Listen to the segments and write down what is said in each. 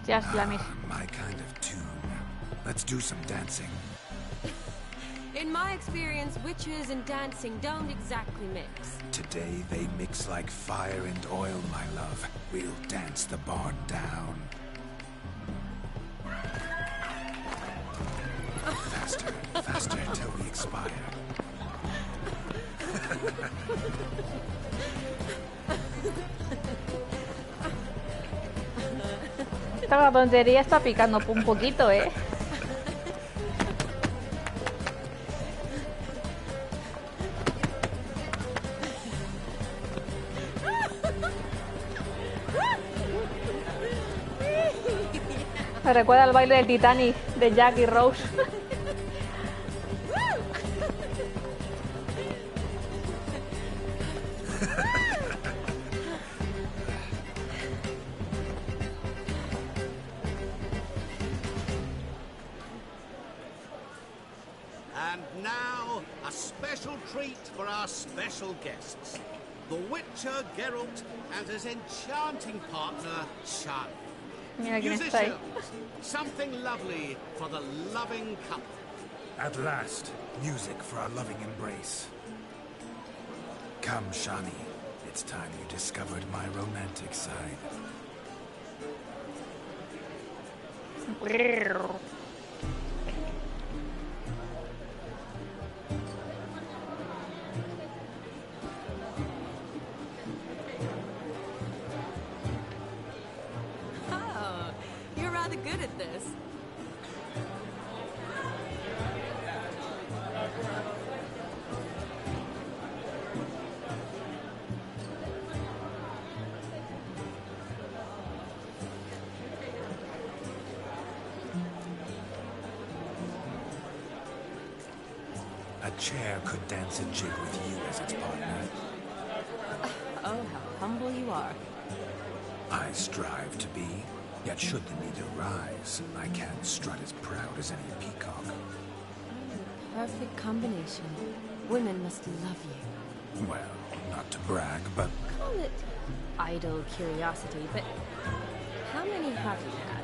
Just Lamis. My kind of tune. Let's do some dancing. In my experience, witches and dancing don't exactly mix. Today they mix like fire and oil, my love. We'll dance the bard down. Faster, faster till we expire. Esta tontería está picando un poquito, ¿eh? Me recuerda al baile del Titanic de Jack y Rose. And now, a special treat for our special guests. The Witcher Geralt and his enchanting partner, Shani. Mira quién está ahí. Musicians, something lovely for the loving couple. At last, music for our loving embrace. Come, Shani. It's time you discovered my romantic side. Oh, you're rather good at this. A chair could dance a jig with you as its partner. Oh, how humble you are. I strive to be, yet should the need arise, I can't strut as proud as any peacock. Perfect combination. Women must love you. Well, not to brag, but Call it idle curiosity, but how many have you had?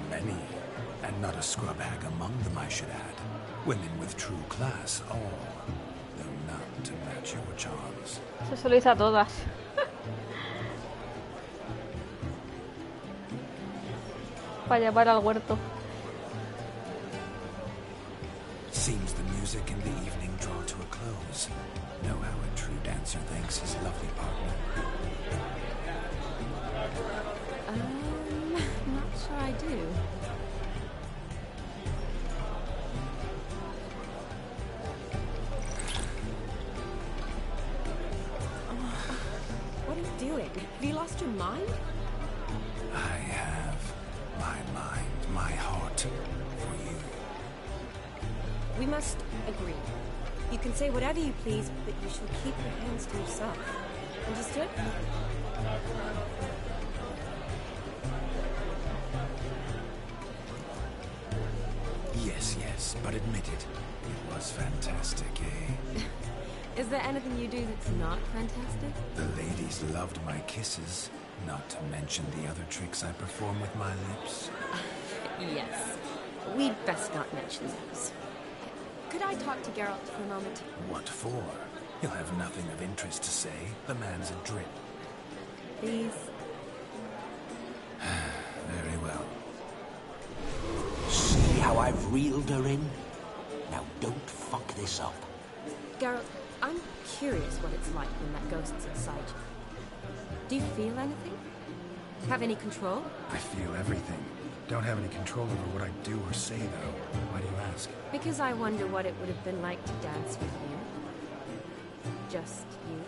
many, and not a scrub hag among them, I should add. Women with true class, all, though none to match your charms. Eso se lo hice a todas. Para llevar al huerto. Seems the music and the evening draw to a close. Know how a true dancer thanks his lovely partner. Not sure I do. What are you doing? Have you lost your mind? I have my mind, my heart for you. We must agree. You can say whatever you please, but you should keep your hands to yourself. Understood? Yes, yes, but admit it. It was fantastic, eh? Is there anything you do that's not fantastic? The ladies loved my kisses, not to mention the other tricks I perform with my lips. Yes. We'd best not mention those. Could I talk to Geralt for a moment? What for? He'll have nothing of interest to say. The man's a drip. Please? Very well. See how I've reeled her in? Now don't fuck this up. Geralt, I'm curious what it's like when that ghost's inside you. Do you feel anything? Have any control? I feel everything. Don't have any control over what I do or say, though. Why do you ask? Because I wonder what it would have been like to dance with you. Just you.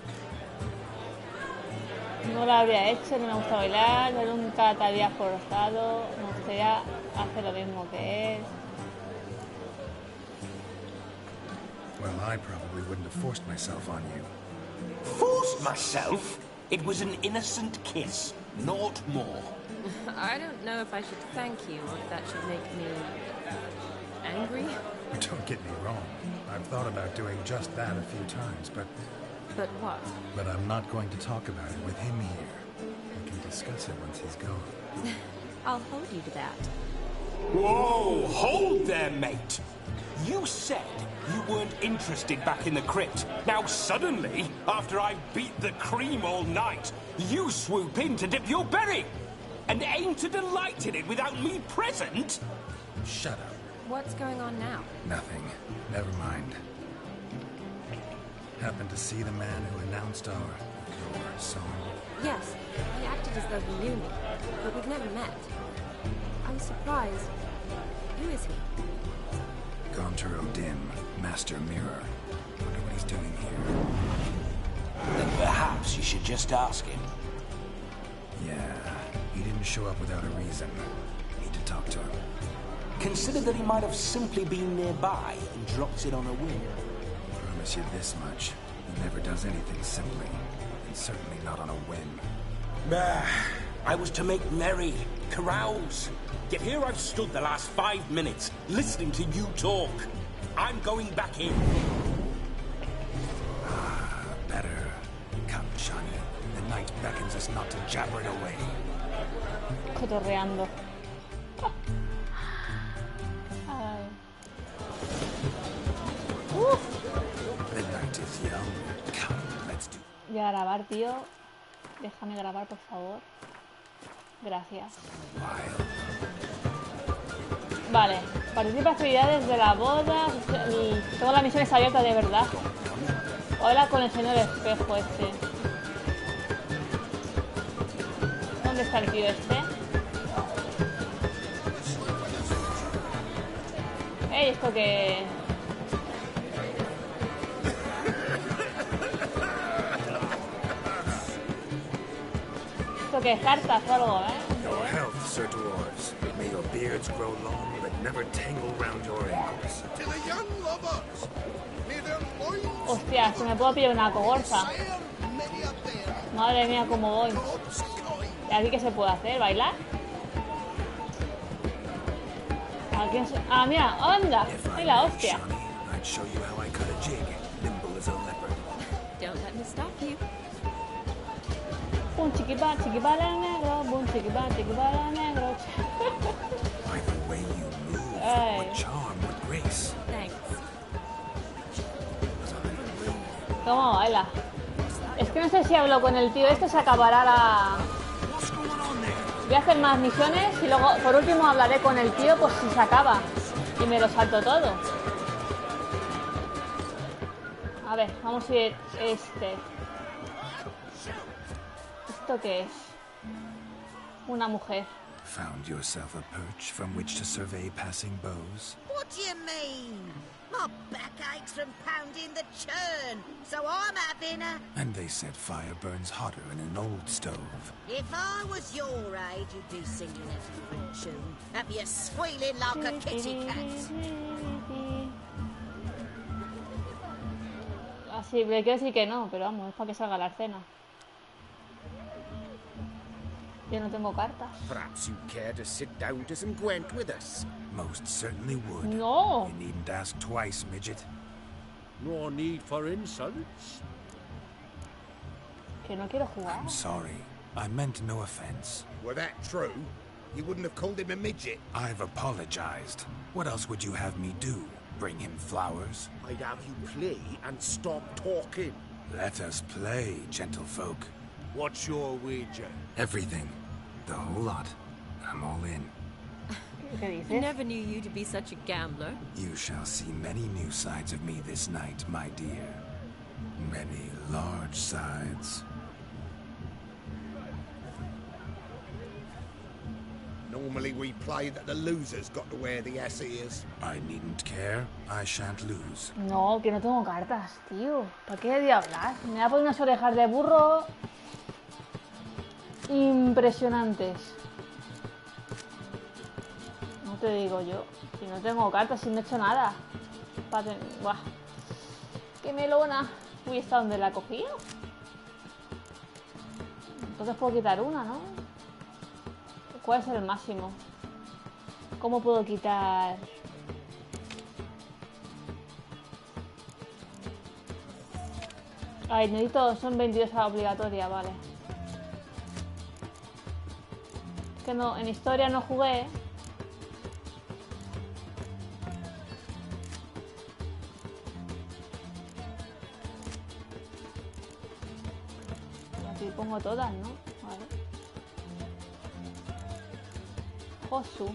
No lo habría hecho, no me gusta bailar, yo nunca te había forzado, me gustaría hacer lo mismo que él. Well, I probably wouldn't have forced myself on you. Forced myself? It was an innocent kiss, naught more. I don't know if I should thank you or if that should make me angry. Don't get me wrong. I've thought about doing just that a few times, but But what? I'm not going to talk about it with him here. can discuss it once he's gone. I'll hold you to that. Whoa, hold there, mate. You said you weren't interested back in the crypt. Now suddenly, after I've beat the cream all night, you swoop in to dip your berry and aim to delight in it without me present? Shut up. What's going on now? Nothing. Never mind. Happened to see the man who announced your song? Yes, he acted as though he knew me, but we've never met. I was surprised. Who is he? Gonturo Dim, Master Mirror. Wonder what he's doing here. Then perhaps you should just ask him. Yeah, he didn't show up without a reason. Need to talk to him. Consider that he might have simply been nearby and dropped it on a whim. Promise you this much. He never does anything simply. And certainly not on a whim. I was to make merry, carouse. Yet here I've stood the last 5 minutes, listening to you talk. I'm going back in. Better. Come, Shani. The night beckons us not to jabber it away. Cotorreando. Ay. The night is young. Come, let's do. Voy a grabar, tío. Déjame grabar, por favor. Gracias. Vale. Participa en actividades de la boda. Todas las misiones abiertas de verdad. Habla con el señor espejo este. ¿Dónde está el tío este? ¡Ey! ¿Esto qué? ¿Esto qué es? ¿Cartas o algo, Your health, Sir Dwarves. May your beards grow long, but never tangle round your ankles. To the young lovers, may their loins Hostia, se me puedo pillar una cogorza. share many a bear. Madre mía, cómo voy. God's kind. ¿Y aquí qué se puede hacer? ¿Bailar? Ah, mira, anda. ¡Ay, la hostia! Shani, I'd show you how I cut a jig, nimble as a leopard. Don't let me stop you. Un chiquipá negro, un chiquipá negro. By the way you move, Hey. what charm, what grace. Thanks. ¿Cómo baila? Es que no sé si hablo con el tío este, se acabará la... What's going on there? Voy a hacer más misiones y luego, por último, hablaré con el tío por si se acaba. Y me lo salto todo. A ver, vamos a ir este. ¿Esto qué es? Una mujer. Found yourself a perch from which to survey passing bows? What do you mean? My back aches from pounding the churn, so I'm having a... And they said fire burns hotter in an old stove. If I was your age, you'd be singing a different tune. Have you squealing like a kitty cat? Así, le quiero decir que no, pero vamos, es para que salga la escena. Yo no tengo cartas. Perhaps you'd care to sit down to some Gwent with us. Most certainly would. No. You needn't ask twice, midget. No need for insults. Que no quiero jugar. I'm sorry. I meant no offense. Were that true, you wouldn't have called him a midget. I've apologized. What else would you have me do? Bring him flowers? I'd have you play and stop talking. Let us play, gentlefolk. What's your wager? Everything. The whole lot. I'm all in. ¿Qué dices? Never knew you to be such a gambler. You shall see many new sides of me this night, my dear. Many large sides. Normally we play that the loser's got to wear the ass ears. I needn't care. I shan't lose. No, que no tengo cartas, tío. ¿Para qué de hablar? Me voy a poner unas orejas de burro impresionantes. No te digo yo. Si no tengo cartas, si no he hecho nada. Buah. ¡Qué melona! Uy, ¿esta dónde la he cogido? Entonces puedo quitar una, ¿no? ¿Cuál es el máximo? ¿Cómo puedo quitar...? Ay, necesito... Son 22 obligatorias, vale. que no, en historia no jugué. Aquí pongo todas, ¿no? Vale. Josu.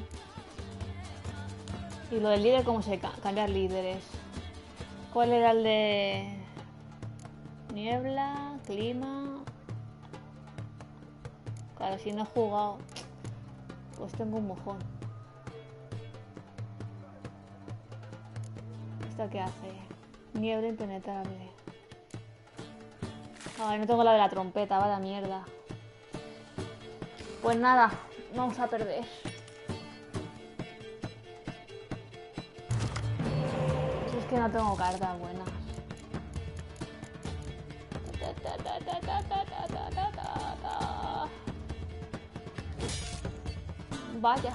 Y lo del líder, ¿cómo se cambiar líderes? ¿Cuál era el de niebla, clima? Claro, si no he jugado, pues tengo un mojón. ¿Esto qué hace? Niebla impenetrable. Ay, no tengo la de la trompeta, vaya mierda. Pues nada, vamos a perder. Si es que no tengo cartas buenas. Vaya.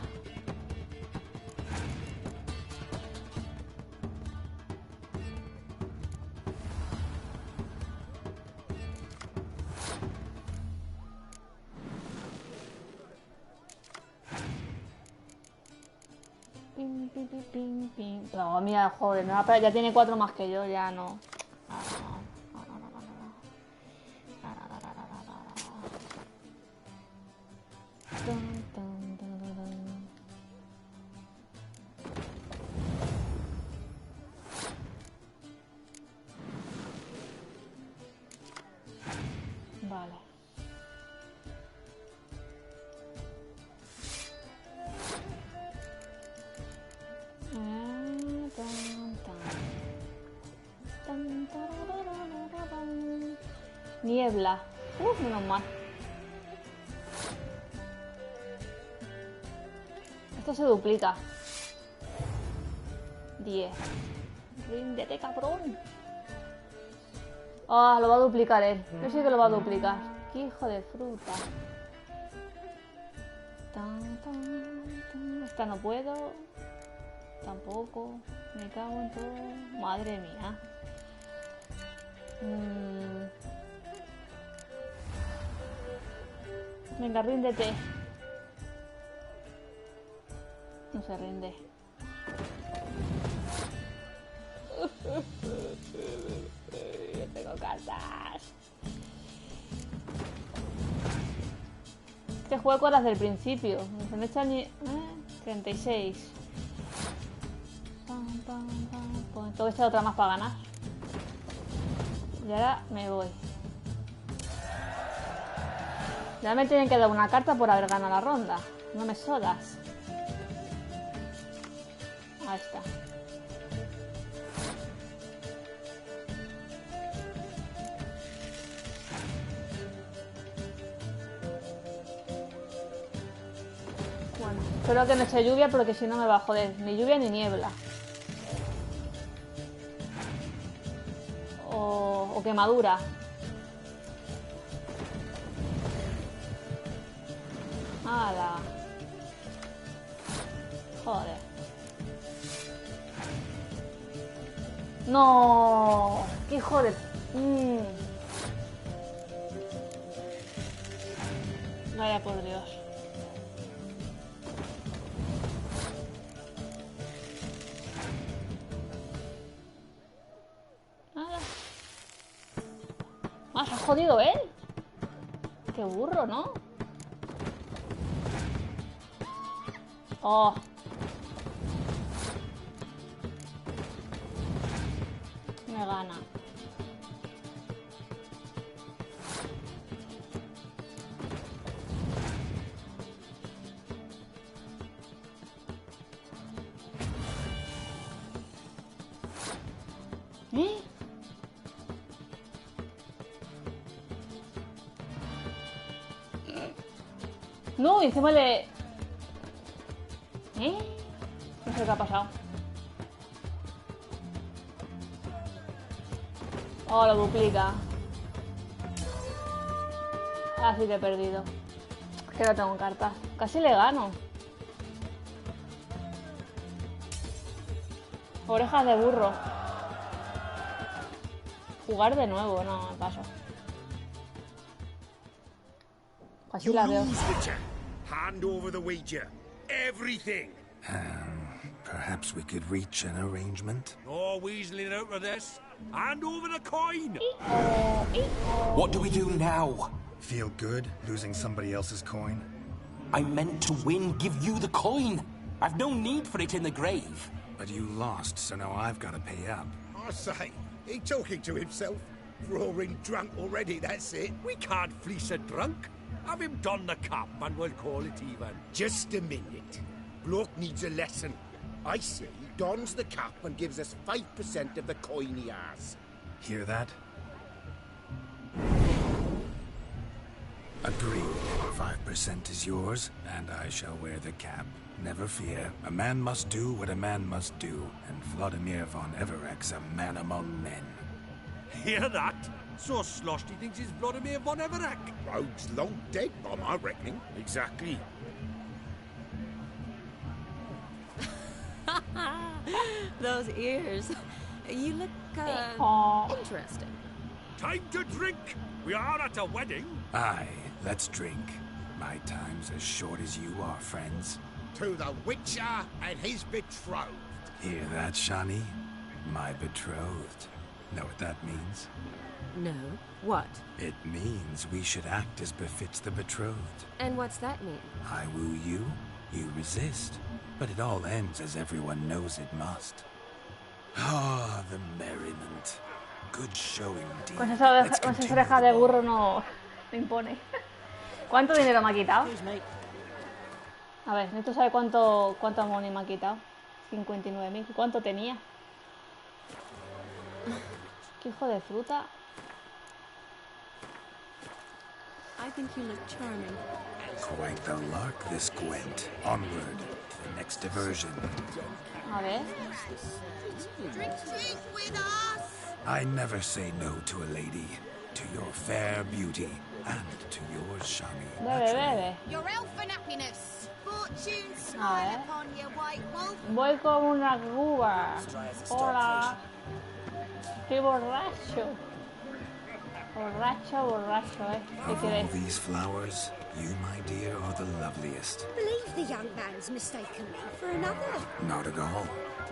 Pim, pim, pim, pim, pim. No, mira, joder, no, ya tiene 4 más que yo, ya no. Vale. Niebla. Menos mal. Esto se duplica. 10. Ríndete, cabrón. Ah, lo va a duplicar él. Yo sé que lo va a duplicar. Qué hijo de fruta. Esta no puedo. Tampoco. Me cago en todo. Madre mía. Venga, ríndete. No se rinde. Tengo cartas. Este juego con las del principio. Se me echan 36. Pues tengo que echar otra más para ganar. Y ahora me voy. Ya me tienen que dar una carta por haber ganado la ronda. No me sodas. Ahí está. Bueno, espero que no eche lluvia porque si no me va a joder. Ni lluvia ni niebla. O quemadura. ¡Hala! Joder. ¡No! ¡Qué hijo de... Vaya por Dios. Nada. Ah, se ha jodido él. Qué burro, ¿no? Oh. Me gana. ¿Eh? No, encima le... No sé qué ha pasado. Oh, lo duplica. Ah, sí que he perdido. Es que no tengo cartas. Casi le gano. Orejas de burro. Jugar de nuevo, no, paso. Casi la veo. Hand over the wager. Everything. Perhaps we could reach an arrangement. No weaseling out of this. Hand over the coin. What do we do now? Feel good losing somebody else's coin? I meant to win, give you the coin. I've no need for it in the grave. But you lost, so now I've got to pay up. I say, he talking to himself. Roaring drunk already, that's it. We can't fleece a drunk. Have him don the cap and we'll call it even. Just a minute. Bloke needs a lesson. I say, dons the cap and gives us 5% of the coin he has. Hear that? Agreed. 5% is yours, and I shall wear the cap. Never fear. A man must do what a man must do, and Vladimir von Evereck's a man among men. Hear that? So sloshed he thinks he's Vladimir von Evereck. Rogue's long dead, by my reckoning. Exactly. Those ears. You look, interesting. Time to drink. We are at a wedding. Aye, let's drink. My time's as short as you are, friends. To the Witcher and his betrothed. Hear that, Shani? My betrothed. Know what that means? No. What? It means we should act as befits the betrothed. And what's that mean? I woo you, you resist. But it all ends as everyone knows it must. Ah, the merriment. Good showing, dear. Con esa Let's continue oreja de the burro ball. no impone. ¿Cuánto dinero me ha quitado? A ver, necesito saber cuánto money me ha quitado. 59.000. ¿Cuánto tenía? ¿Qué hijo de fruta? I think you look charming. Quite the lark, this Gwent. Onward to the next diversion. A ver. Drink with us. I never say no to a lady. To your fair beauty, and to yours, Shani. Bebe, bebe. Your elfin happiness. Fortune smile upon you, white wolf. Voy como una cuba. Hola. Estoy borracho. Borracho, ¿Qué Of all queréis? these flowers, you, my dear, are the loveliest. Believe the young man's mistaken me for another. Not at all.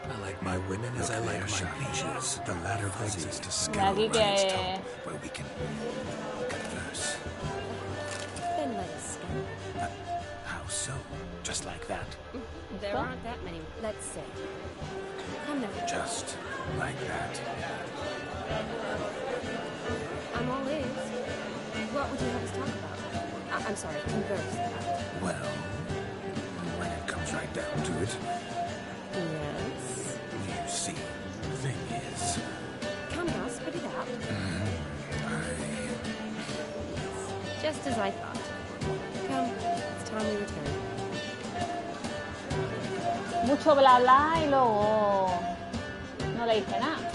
I like my women as I like my peaches. The latter begs us to De scale aquí Ryan's que... top, where we can converse. Then let us go. How so? Just like that? There aren't that many. Let's see. Come now. Just like that? I'm all ears. What would you have us talk about? I'm sorry, converse about. Well, when it comes right down to it, Yes. you see, the thing is, Come now, spit it out. I... Just as I thought. Come, it's time we return. Mucho bla bla y luego... No le hice nada.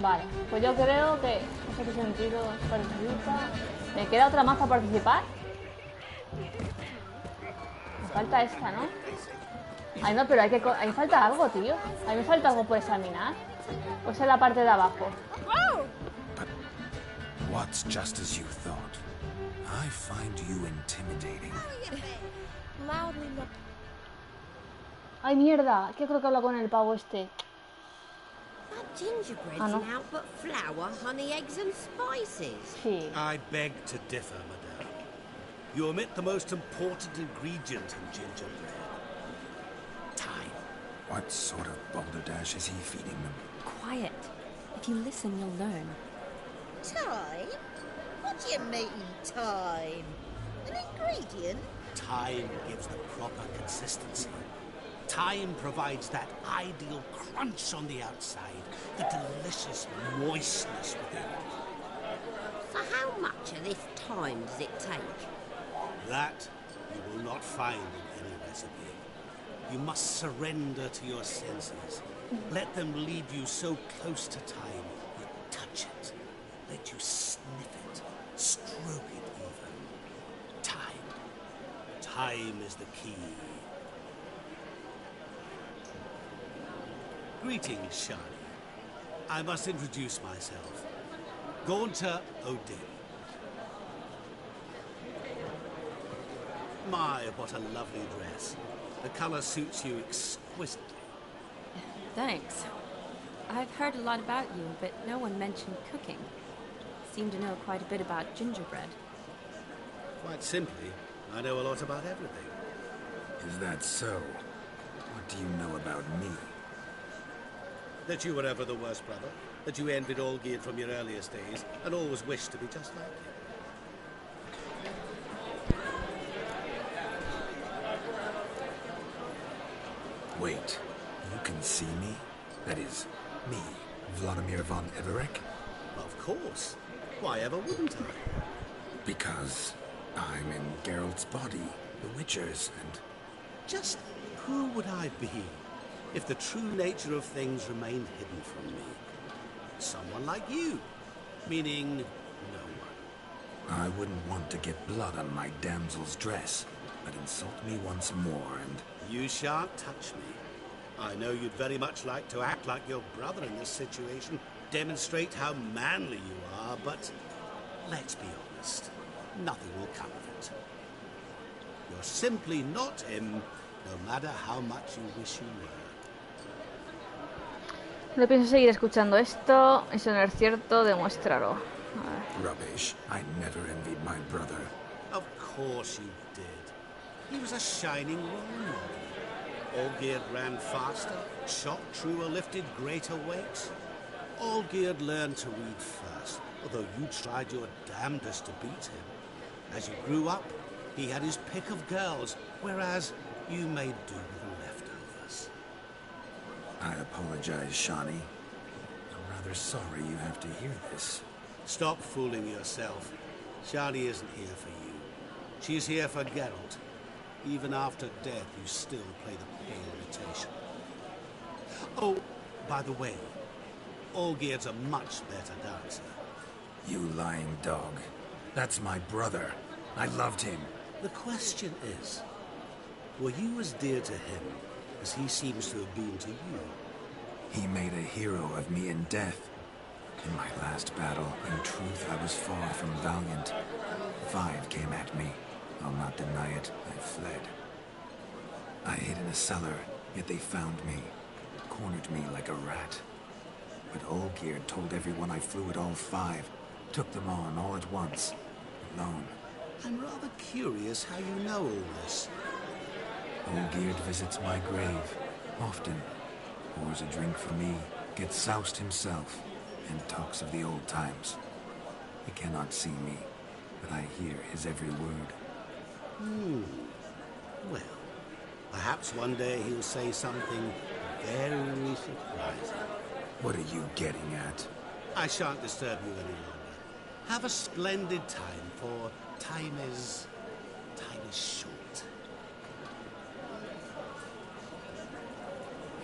Vale, pues yo creo que... No sé qué sentido participa. ¿Me queda otra más para participar? Me falta esta, ¿no? Ay, no, pero ahí falta algo, tío. A mí me falta algo por examinar. Pues en la parte de abajo. But what's just as you thought? I find you intimidating. Loudly look. Ay, mierda. ¿Qué creo que habla con el pavo este? That gingerbread's Ah, no. now but flour, honey, eggs and spices. Sí. I beg to differ, madame. You omit the most important ingredient in gingerbread. Time. What sort of balderdash is he feeding them? Quiet. If you listen, you'll learn. Time? What do you mean, time? An ingredient? Time gives the proper consistency. Time provides that ideal crunch on the outside, the delicious moistness within. For how much of this time does it take? That you will not find in any recipe. You must surrender to your senses. Let them lead you so close to time, you touch it. Let you sniff it, stroke it even. Time. Time is the key. Greetings, Shani. I must introduce myself. Gaunter Odin. My, what a lovely dress. The colour suits you exquisitely. Thanks. I've heard a lot about you, but no one mentioned cooking. Seem to know quite a bit about gingerbread. Quite simply, I know a lot about everything. Is that so? What do you know about me? That you were ever the worst brother, that you envied Olgierd from your earliest days, and always wished to be just like him. Wait, you can see me? That is, me, Vladimir von Avallac'h? Of course. Why ever wouldn't I? Because I'm in Geralt's body, the Witcher's, and... Just who would I be if the true nature of things remained hidden from me? Someone like you, meaning no one. I wouldn't want to get blood on my damsel's dress, but insult me once more and... You shan't touch me. I know you'd very much like to act like your brother in this situation, demonstrate how manly you are, but let's be honest, nothing will come of it. You're simply not him, no matter how much you wish you were. No pienso seguir escuchando esto. Eso no es cierto, demuéstralo. Rubbish. I never envied my brother. Of course you did. He was a shining role model. Olgierd ran faster, shot truer, lifted greater weights. Olgierd learned to read first, although you tried your damnedest to beat him. As you grew up, he had his pick of girls, whereas you made do with the leftovers. I apologize, Shani. I'm rather sorry you have to hear this. Stop fooling yourself. Shani isn't here for you. She's here for Geralt. Even after death, you still play the pale imitation. Oh, by the way, Olgierd's a much better dancer. You lying dog. That's my brother. I loved him. The question is, were you as dear to him as he seems to have been to you? He made a hero of me in death. In my last battle, in truth, I was far from valiant. 5 came at me. I'll not deny it, I fled. I hid in a cellar, yet they found me, cornered me like a rat. But Olgierd told everyone I flew at all 5, took them on all at once, alone. I'm rather curious how you know all this. Olgierd visits my grave, often, pours a drink for me, gets soused himself, and talks of the old times. He cannot see me, but I hear his every word. Well, perhaps one day he'll say something very surprising. What are you getting at? I shan't disturb you any longer. Have a splendid time, for time is short.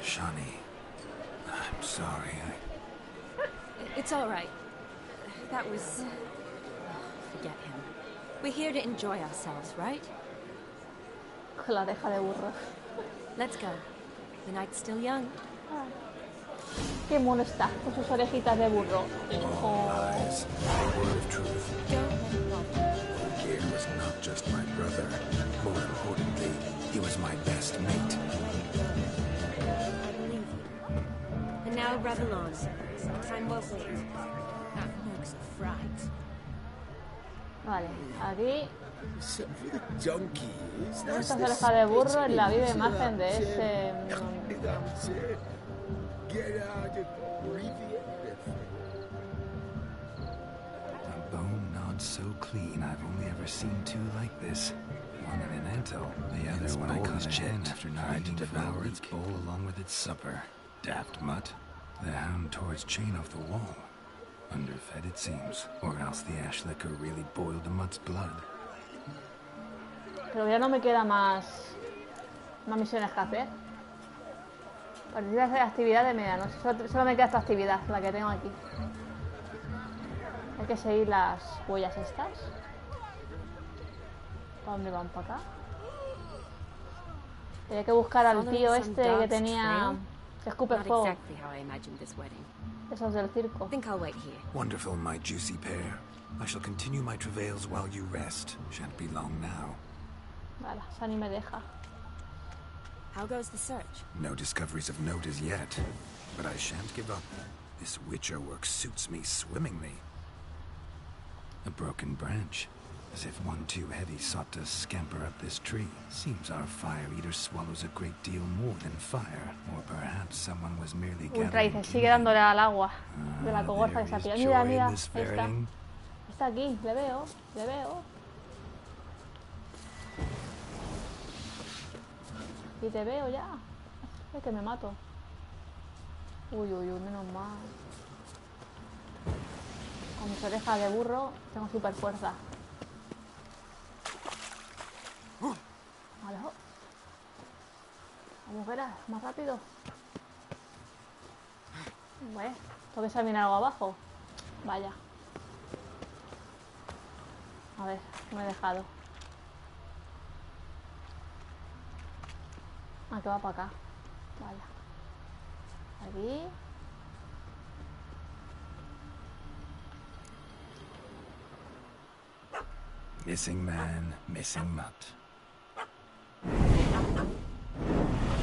Shani, I'm sorry, It's all right. That was... Forget him. We're here to enjoy ourselves, right? Con la oreja de burro. Let's go. The night's still young. Qué mono está, con sus orejitas de burro. All lies, a word of truth. Olgierd was not just my brother. More importantly, he was my best mate. I believe you. And now revel on. Time well played. That looks a fright. Vale, aquí Some for the donkeys. esta oreja de burro es la viva imagen de ese... That's it. Get out and breathe everything. A bone not so clean I've only ever seen 2 like this. One in an antle, the other when I caught a hen after not eating devour its bowl along with its supper. Daft mutt. The hound tore its chain off the wall. Underfed it seems, or else the ash liquor really boiled the mutt's blood. Pero ya no me queda más misiones que hacer. Partida de actividad de medianoche. Solo me queda esta actividad, la que tengo aquí. Hay que seguir las huellas estas. ¿Para dónde van? ¿Para acá? Hay que buscar al tío este que tenía Se escupe Not fuego. exactly how I imagined this wedding. Eso es del circo. I think I'll wait here. Wonderful, my juicy pair. I shall continue my travails while you rest. Shan't be long now. Vale, Sunny me deja. How goes the search? No discoveries of note as yet, but I shan't give up. This witcher work suits me swimmingly. A broken branch, as if one too heavy sought to scamper up this tree. Seems our fire eater swallows a great deal more than fire, or perhaps someone was merely Ultra gathering dice, sigue dándole al agua de la cogorza que there se is pilla. Mira, joy in mira, this ahí está. fairing. Está aquí, le veo, le veo. Y te veo ya. Es que me mato. Uy, uy, uy, menos mal. Con mis orejas de burro tengo super fuerza. Vale. Vamos, verás, más rápido. Bueno, tengo que examinar algo abajo. Vaya. A ver, me he dejado. Ah, que va para acá. Vaya. Aquí. Missing man, missing mutt.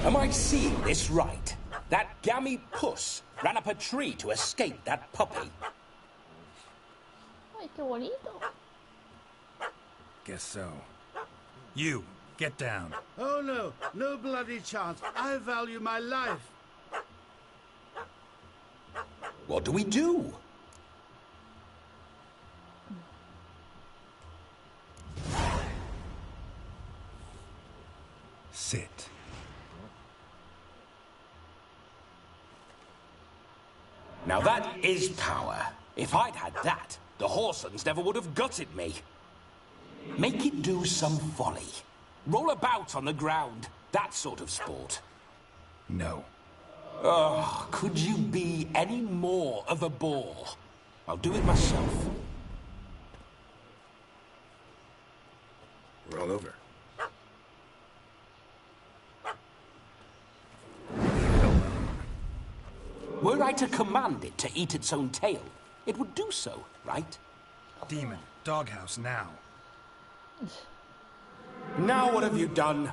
Am I seeing this right? That gammy puss ran up a tree to escape that puppy. Ay, qué bonito. Guess so. You, get down. Oh no, no bloody chance. I value my life. What do we do? Sit. Now that is power. If I'd had that, the Horsons never would have gutted me. Make it do some folly. Roll about on the ground. That sort of sport. No. Oh, could you be any more of a bore? I'll do it myself. Roll over. Were I to command it to eat its own tail, it would do so, right? Demon, doghouse now. Now what have you done?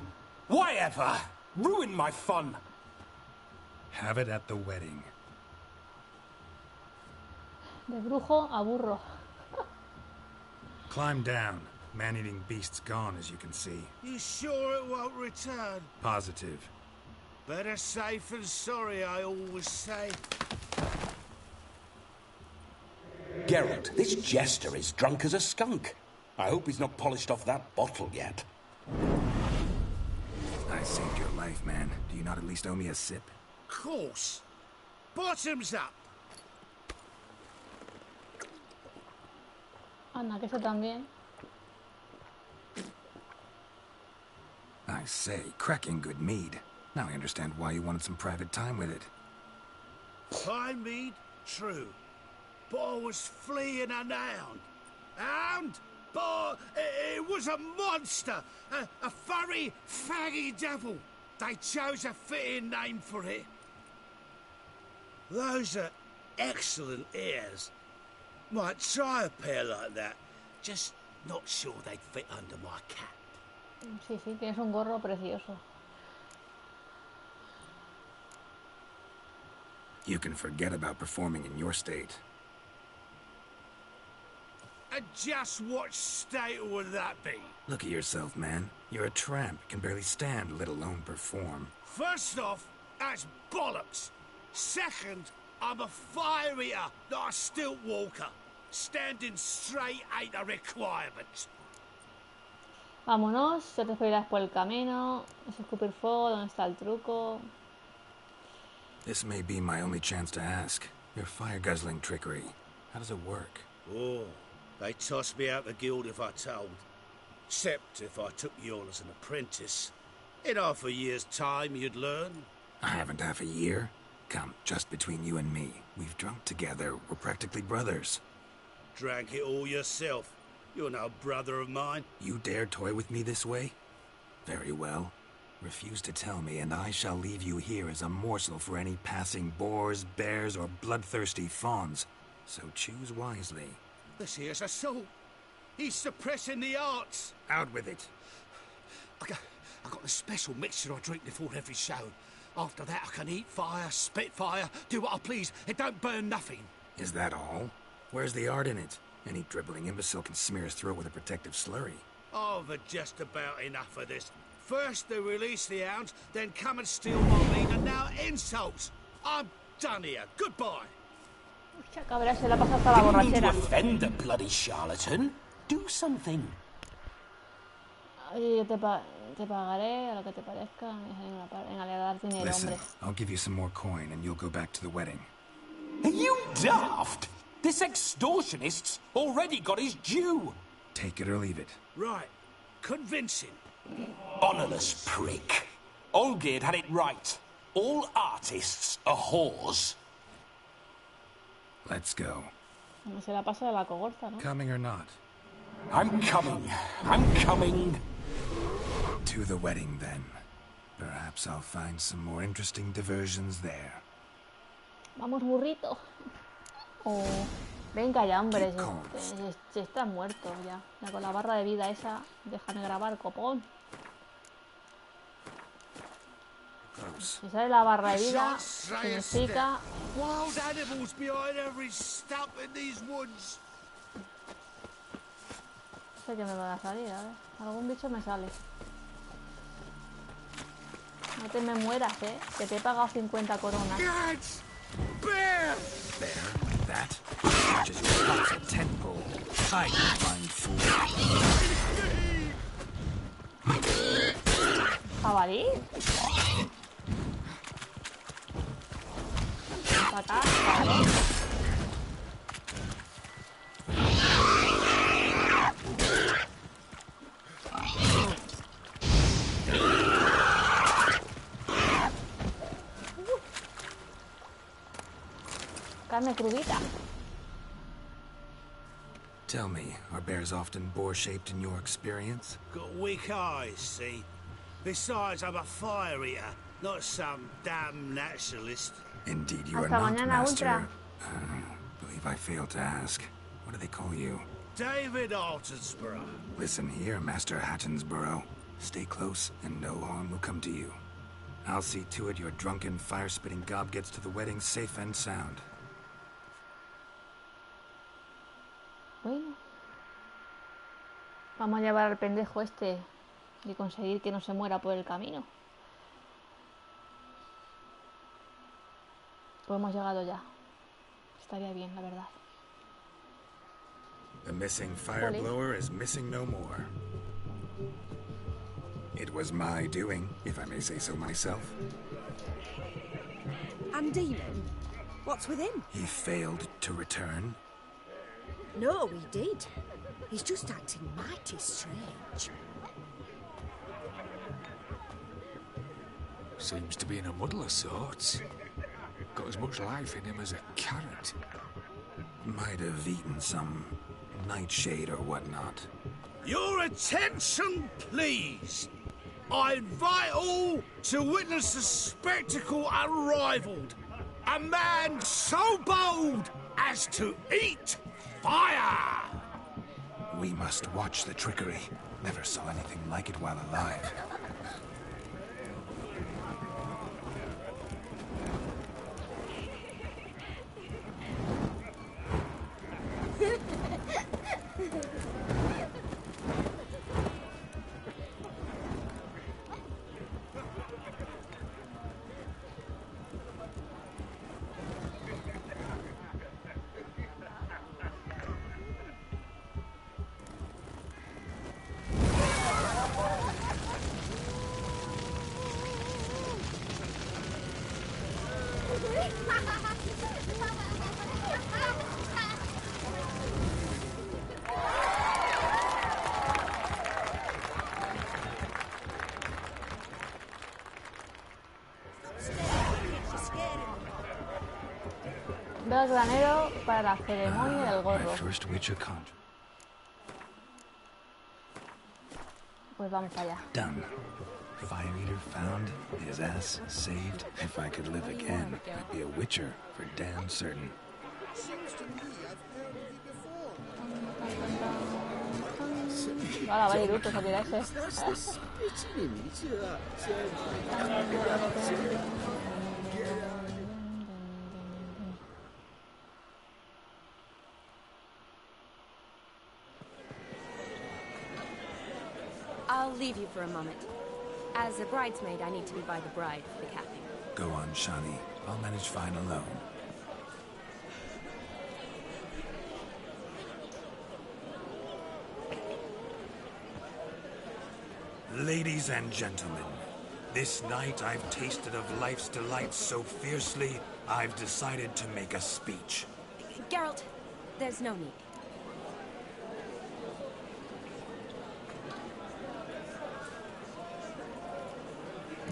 Why ever? Ruin my fun. Have it at the wedding. De brujo a burro. Climb down. Man-eating beast's gone, as you can see. You sure it won't return? Positive. Better safe than sorry, I always say. Geralt, this jester is drunk as a skunk. I hope he's not polished off that bottle yet. I saved your life, man. Do you not at least owe me a sip? Course. Bottoms up. Anda, que eso también. I say, cracking good mead. Now I understand why you wanted some private time with it. Fine mead, true. But I was fleeing an hound. Hound? But it was a monster. A furry, faggy devil. They chose a fitting name for it. Those are excellent ears. Might try a pair like that. Just not sure they'd fit under my cap. Sí, sí, tienes un gorro precioso. You can forget about performing in your state. And just what state would that be? Look at yourself, man. You're a tramp, can barely stand, let alone perform. First off, that's bollocks. Second, I'm a fire eater, not a stilt walker. Standing straight ain't a requirement. Vámonos, ya te esperarás por el camino. Es escupir fuego, ¿dónde está el truco? This may be my only chance to ask. Your fire-guzzling trickery. How does it work? Oh, they tossed me out the guild if I told. Except if I took you on as an apprentice. In half a year's time, you'd learn. I haven't half a year. Come, just between you and me. We've drunk together. We're practically brothers. Drank it all yourself. You're no brother of mine. You dare toy with me this way? Very well. Refuse to tell me, and I shall leave you here as a morsel for any passing boars, bears, or bloodthirsty fawns. So choose wisely. This here's assault. He's suppressing the arts. Out with it. I got a special mixture I drink before every show. After that, I can eat fire, spit fire, do what I please. It don't burn nothing. Is that all? Where's the art in it? Any dribbling imbecile can smear his throat with a protective slurry. I've had just about enough of this. First they release the hounds, then come and steal my meat, and now insults. I'm done here. Goodbye. Hostia, cabrón, se la pasa hasta la You need to borrachera. offend the bloody charlatan. Do something. Oye, yo te pagaré a lo que te parezca. Venga, le dar dinero, Listen, hombre. I'll give you some more coin and you'll go back to the wedding. Are you daft? This extortionist's already got his due. Take it or leave it. Right. Convincing. Honourless prick. Olgerd had it right. All artists are whores. Let's go. Se la pasa de la cogorza, ¿no? Coming or not? I'm coming. I'm coming. To the wedding, then. Perhaps I'll find some more interesting diversions there. Vamos, burrito. Oh, venga ya, hombre. Se está muerto ya. Ya con la barra de vida esa. Déjame grabar, copón. Si sale la barra de vida, significa... Wild animals behind every stump in these woods. No sé qué me va a salir, a ver. Algún bicho me sale. No te me mueras, que te he pagado 50 coronas. Gads! Bear! There, that. Just your a tent pole. Hide, you blind fool. ¿Jabalí? Acá, vale. Carne crudita. Tell me, are bears often boar-shaped in your experience? Got weak eyes, see? Besides, I'm a fire eater, not some damn naturalist. Indeed, you are Hasta not, mañana, Master. Ultra. Believe I failed to ask. What do they call you? David Altonsborough. Listen here, Master Hattonsborough. Stay close, and no harm will come to you. I'll see to it your drunken, fire-spitting gob gets to the wedding safe and sound. Bueno. Vamos a llevar al pendejo este y conseguir que no se muera por el camino. Pues hemos llegado ya. Estaría bien, la verdad. The missing fire blower is missing no more. It was my doing, if I may say so myself. And Demon? What's with him? He failed to return. No, he did. He's just acting mighty strange. Seems to be in a muddle of sorts. Got as much life in him as a carrot. Might have eaten some nightshade or whatnot. Your attention, please. I invite all to witness a spectacle unrivaled. A man so bold as to eat fire. We must watch the trickery. Never saw anything like it while alive. Ve al granero para la ceremonia del gorro. My first witcher conjure. Pues vamos allá. Done. Fire Eater found, his ass saved. If I could live again, I'd be a witcher for damn certain. Seems to me I've heard of you before. Ahora va a ir a tirarse. That's the spitting image of that. I'll leave you for a moment. As a bridesmaid, I need to be by the bride for the capping. Go on, Shani. I'll manage fine alone. Ladies and gentlemen, this night I've tasted of life's delights so fiercely, I've decided to make a speech. Geralt, there's no need.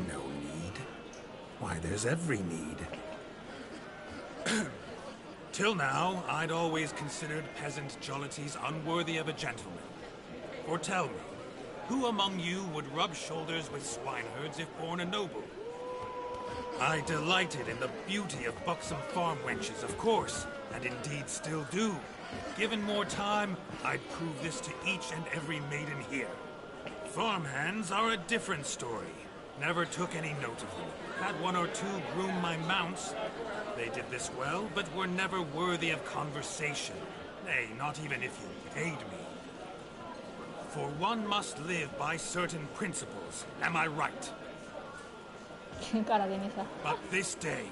No need? Why, there's every need. Till now, I'd always considered peasant jollities unworthy of a gentleman. For tell me, who among you would rub shoulders with swineherds if born a noble? I delighted in the beauty of buxom farm wenches, of course, and indeed still do. Given more time, I'd prove this to each and every maiden here. Farmhands are a different story. Never took any note of them. Had one or two groom my mounts. They did this well, but were never worthy of conversation. Nay, not even if you paid me. For one must live by certain principles. Am I right? But this day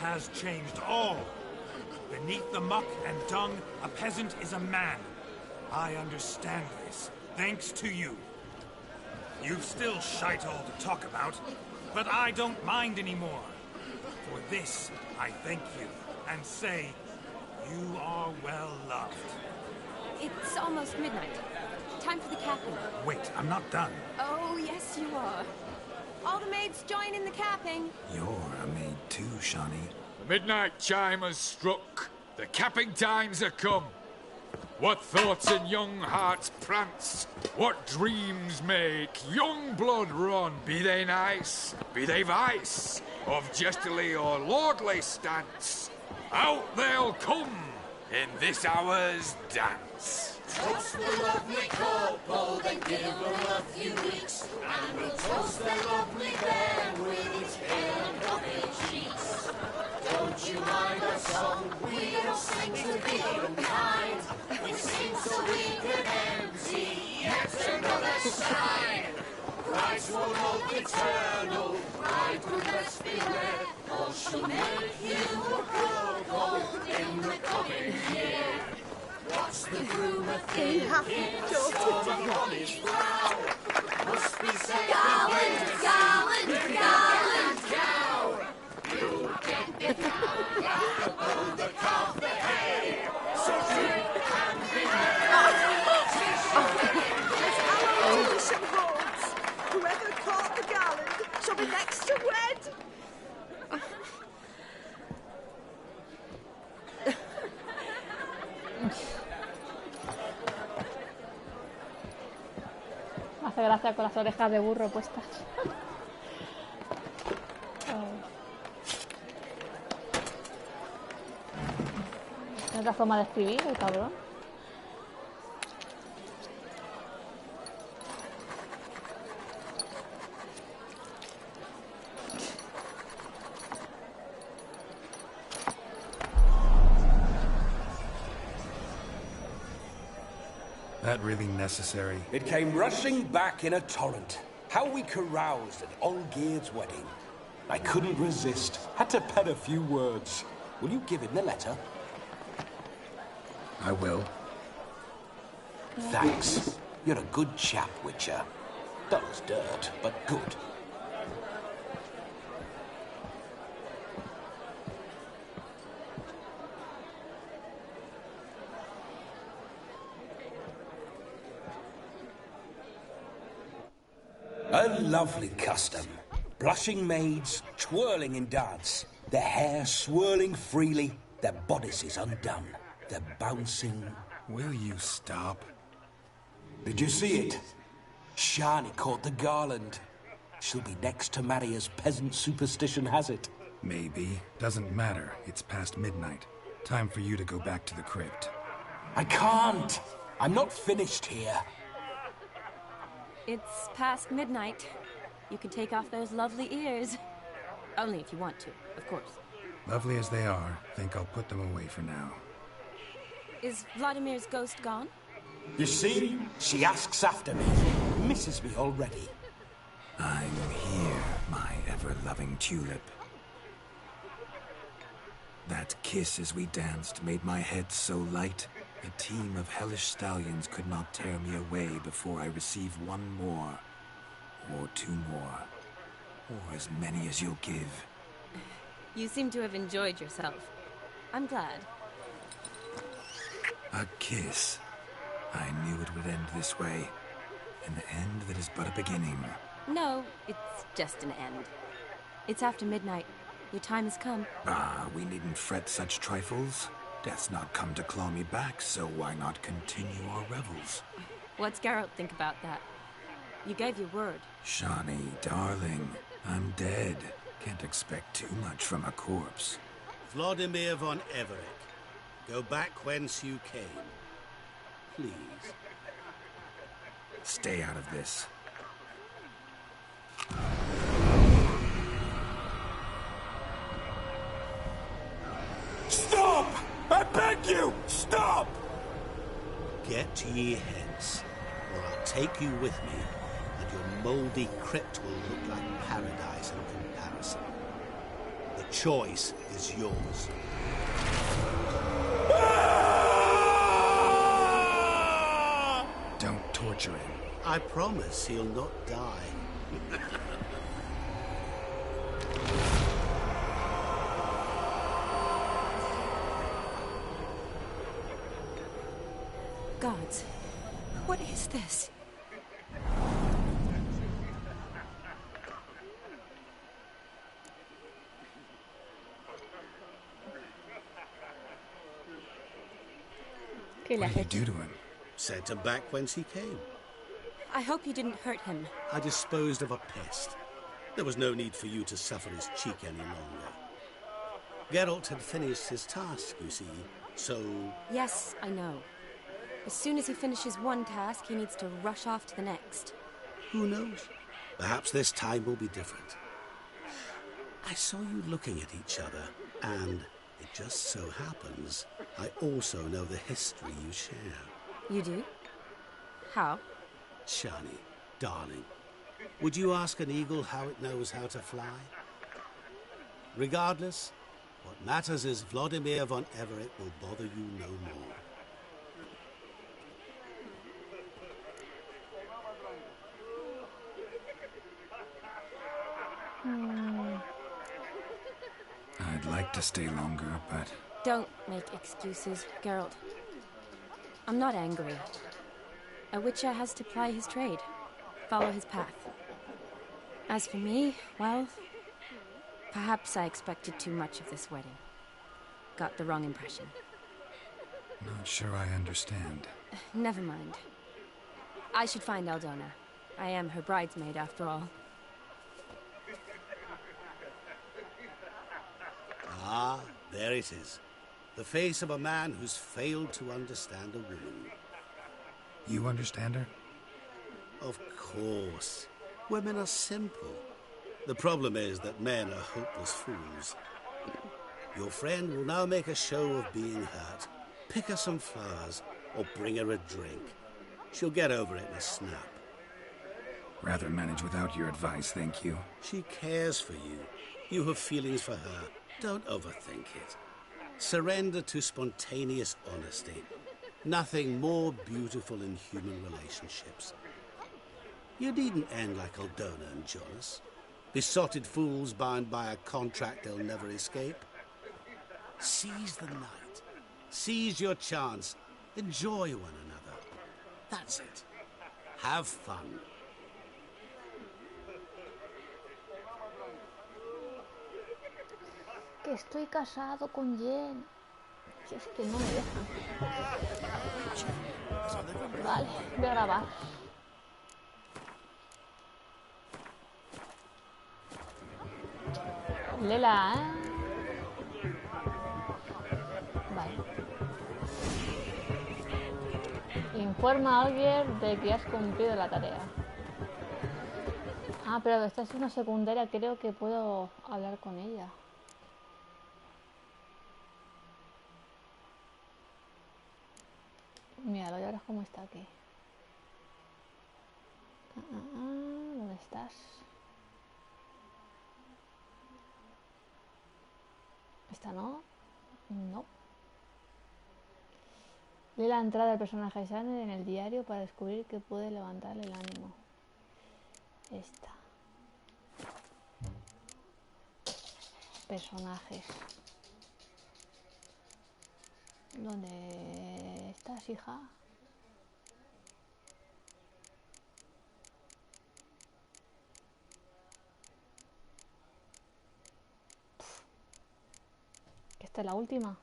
has changed all. Beneath the muck and dung, a peasant is a man. I understand this, thanks to you. You've still shite all to talk about, but I don't mind anymore. For this, I thank you, and say, you are well loved. It's almost midnight. Time for the capping. Wait, I'm not done. Oh, yes, you are. All the maids join in the capping. You're a maid too, Shani. The midnight chime has struck. The capping times are come. What thoughts in young hearts prance? What dreams make young blood run? Be they nice, be they vice, of jestily or lordly stance, out they'll come in this hour's dance. Toast the lovely couple, then give them a few weeks, and we'll toast the lovely bear with its pale and coffee cheeks. Don't you mind our song? We don't sing to be unkind. We sing so we can empty yet another shrine. Christ will hold eternal, bridegroom best beware, or she'll make you a couple in the coming year. What's the groom a thinking? Storm on his brow. Must be said gallant, gallant, gallant cow. You get the cow, oh, the calf, the hay. So drink and be merry. Some horns. Whoever caught the gallant shall be next to wed. Hace gracia con las orejas de burro puestas. ¿Es otra forma de escribir el cabrón? That really necessary? It came rushing back in a torrent. How we caroused at Olgierd's wedding. I couldn't resist. Had to pen a few words. Will you give him the letter? I will. Thanks. You're a good chap, Witcher. Dull as dirt, but good. A lovely custom. Blushing maids, twirling in dance, their hair swirling freely, their bodices undone, their bouncing... Will you stop? Did you see it? Shani caught the garland. She'll be next to marry as peasant superstition has it. Maybe. Doesn't matter. It's past midnight. Time for you to go back to the crypt. I can't. I'm not finished here. It's past midnight. You can take off those lovely ears. Only if you want to, of course. Lovely as they are, think I'll put them away for now. Is Vladimir's ghost gone? You see? She asks after me. Misses me already. I'm here, my ever-loving tulip. That kiss as we danced made my head so light, a team of hellish stallions could not tear me away before I receive one more, or two more, or as many as you'll give. You seem to have enjoyed yourself. I'm glad. A kiss. I knew it would end this way. An end that is but a beginning. No, it's just an end. It's after midnight. Your time has come. Ah, we needn't fret such trifles. Death's not come to claw me back, so why not continue our revels? What's Geralt think about that? You gave your word. Shani, darling, I'm dead. Can't expect too much from a corpse. Vladimir von Avallac'h, go back whence you came. Please. Stay out of this. Stop! I beg you! Stop! Get ye hence, or I'll take you with me, and your mouldy crypt will look like paradise in comparison. The choice is yours. Don't torture him. I promise he'll not die. Gods, what is this? What did you do to him? Sent him back whence he came. I hope you didn't hurt him. I disposed of a pest. There was no need for you to suffer his cheek any longer. Geralt had finished his task, you see, so... Yes, I know. As soon as he finishes one task, he needs to rush off to the next. Who knows? Perhaps this time will be different. I saw you looking at each other, and it just so happens I also know the history you share. You do? How? Shani, darling, would you ask an eagle how it knows how to fly? Regardless, what matters is Vladimir von Avallac'h will bother you no more. I'd like to stay longer, but... Don't make excuses, Geralt. I'm not angry. A witcher has to ply his trade, follow his path. As for me, well, perhaps I expected too much of this wedding. Got the wrong impression. Not sure I understand. Never mind. I should find Aldona. I am her bridesmaid, after all. Ah, there it is. The face of a man who's failed to understand a woman. You understand her? Of course. Women are simple. The problem is that men are hopeless fools. Your friend will now make a show of being hurt. Pick her some flowers, or bring her a drink. She'll get over it in a snap. Rather manage without your advice, thank you. She cares for you. You have feelings for her. Don't overthink it. Surrender to spontaneous honesty. Nothing more beautiful in human relationships. You needn't end like Aldona and Jonas. Besotted fools bound by a contract they'll never escape. Seize the night. Seize your chance. Enjoy one another. That's it. Have fun. Que estoy casado con Jen. Si es que no me dejan. Vale, voy a grabar. Lela, ¿eh? Vale. Informa a alguien de que has cumplido la tarea. Ah, pero esta es una secundaria, creo que puedo hablar con ella. Míralo, ya verás cómo está aquí. ¿Dónde estás? ¿Esta no? No. Lee la entrada del personaje Shannon en el diario para descubrir que puede levantarle el ánimo. Esta. Personajes. ¿Dónde estás, hija? ¿Que esta es la última?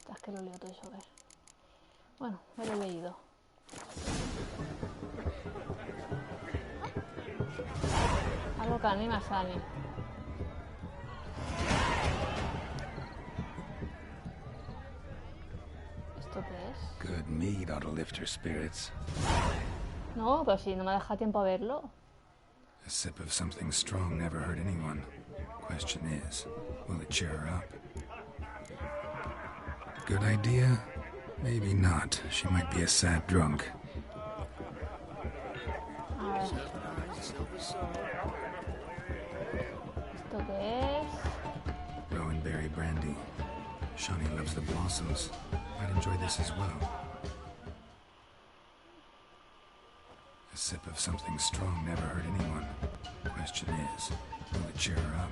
Es que lo leo todo eso, a ver. Bueno, me lo he leído. Algo que anima a Sunny. ¿Esto qué es? Good mead ought to lift her spirits. No, pero si no me deja tiempo a verlo. A sip of something strong never hurt anyone. Question is, will it cheer her up? Good idea? Maybe not. She might be a sad drunk. A ver. ¿Esto qué es? Rowanberry brandy. Shawnee loves the blossoms. I'd enjoy this as well. A sip of something strong never hurt anyone. Question is, will it cheer her up?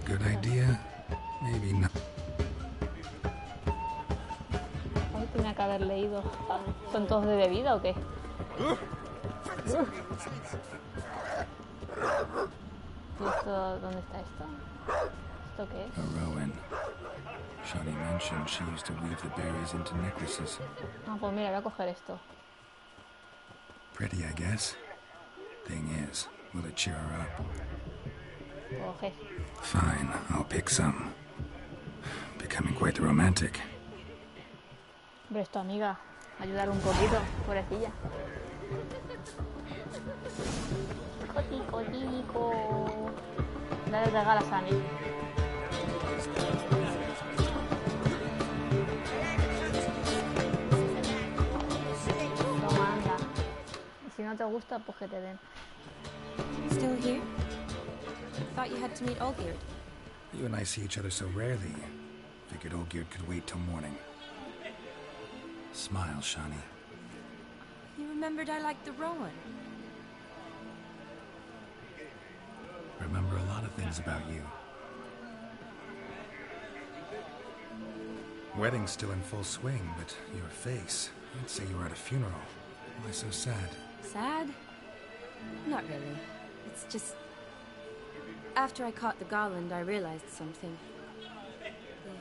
Good idea? Maybe not. Hoy tenía que haber leído. ¿Son todos de bebida o qué? ¿Y esto? ¿Dónde está esto? ¿Esto qué es? A rowan. Shawnee mentioned she used to weave the berries into necklaces. Ah, pues mira, voy a coger esto. Pretty, I guess. Thing is, will it cheer her up? Coge. Fine, I'll pick some. Becoming quite the romantic. Hombre, esto, amiga. Ayudar un poquito, pobrecilla. Cotico, tico. Dale regalo a Sunny. Toma, anda. Y si no te gusta, pues que te den. Still here? Thought you had to meet Olgierd. You and I see each other so rarely. Figured Olgierd could wait till morning. Smile, Shawnee. You remembered I liked the Rowan. Remember a lot of things about you. Wedding's still in full swing, but your face, I'd say you were at a funeral. Why so sad? Sad? Not really. It's just... After I caught the garland, I realized something.